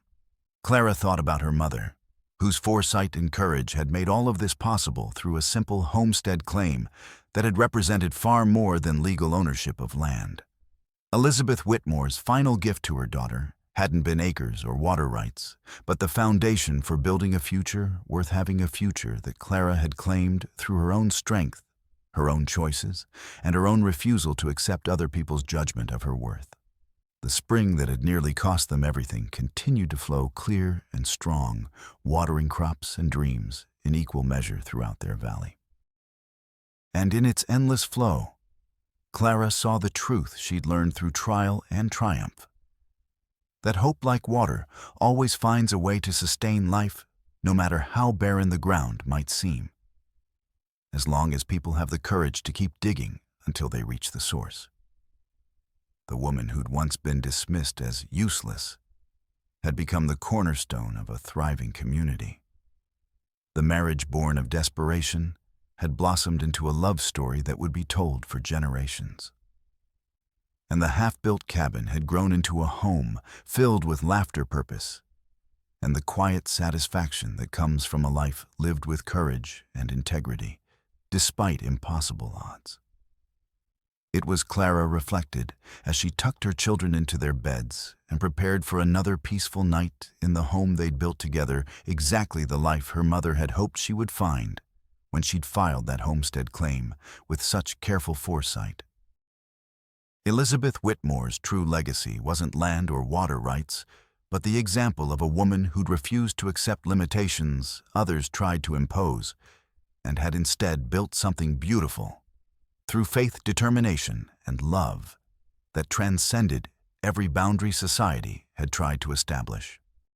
Clara thought about her mother, whose foresight and courage had made all of this possible through a simple homestead claim that had represented far more than legal ownership of land. Elizabeth Whitmore's final gift to her daughter hadn't been acres or water rights, but the foundation for building a future worth having, a future that Clara had claimed through her own strength, her own choices, and her own refusal to accept other people's judgment of her worth. The spring that had nearly cost them everything continued to flow clear and strong, watering crops and dreams in equal measure throughout their valley. And in its endless flow, Clara saw the truth she'd learned through trial and triumph, that hope, like water, always finds a way to sustain life, no matter how barren the ground might seem, as long as people have the courage to keep digging until they reach the source. The woman who'd once been dismissed as useless had become the cornerstone of a thriving community. The marriage born of desperation had blossomed into a love story that would be told for generations. And the half-built cabin had grown into a home filled with laughter, purpose, and the quiet satisfaction that comes from a life lived with courage and integrity, despite impossible odds. It was, Clara reflected, as she tucked her children into their beds and prepared for another peaceful night in the home they'd built together, exactly the life her mother had hoped she would find when she'd filed that homestead claim with such careful foresight. Elizabeth Whitmore's true legacy wasn't land or water rights, but the example of a woman who'd refused to accept limitations others tried to impose, and had instead built something beautiful through faith, determination, and love that transcended every boundary society had tried to establish.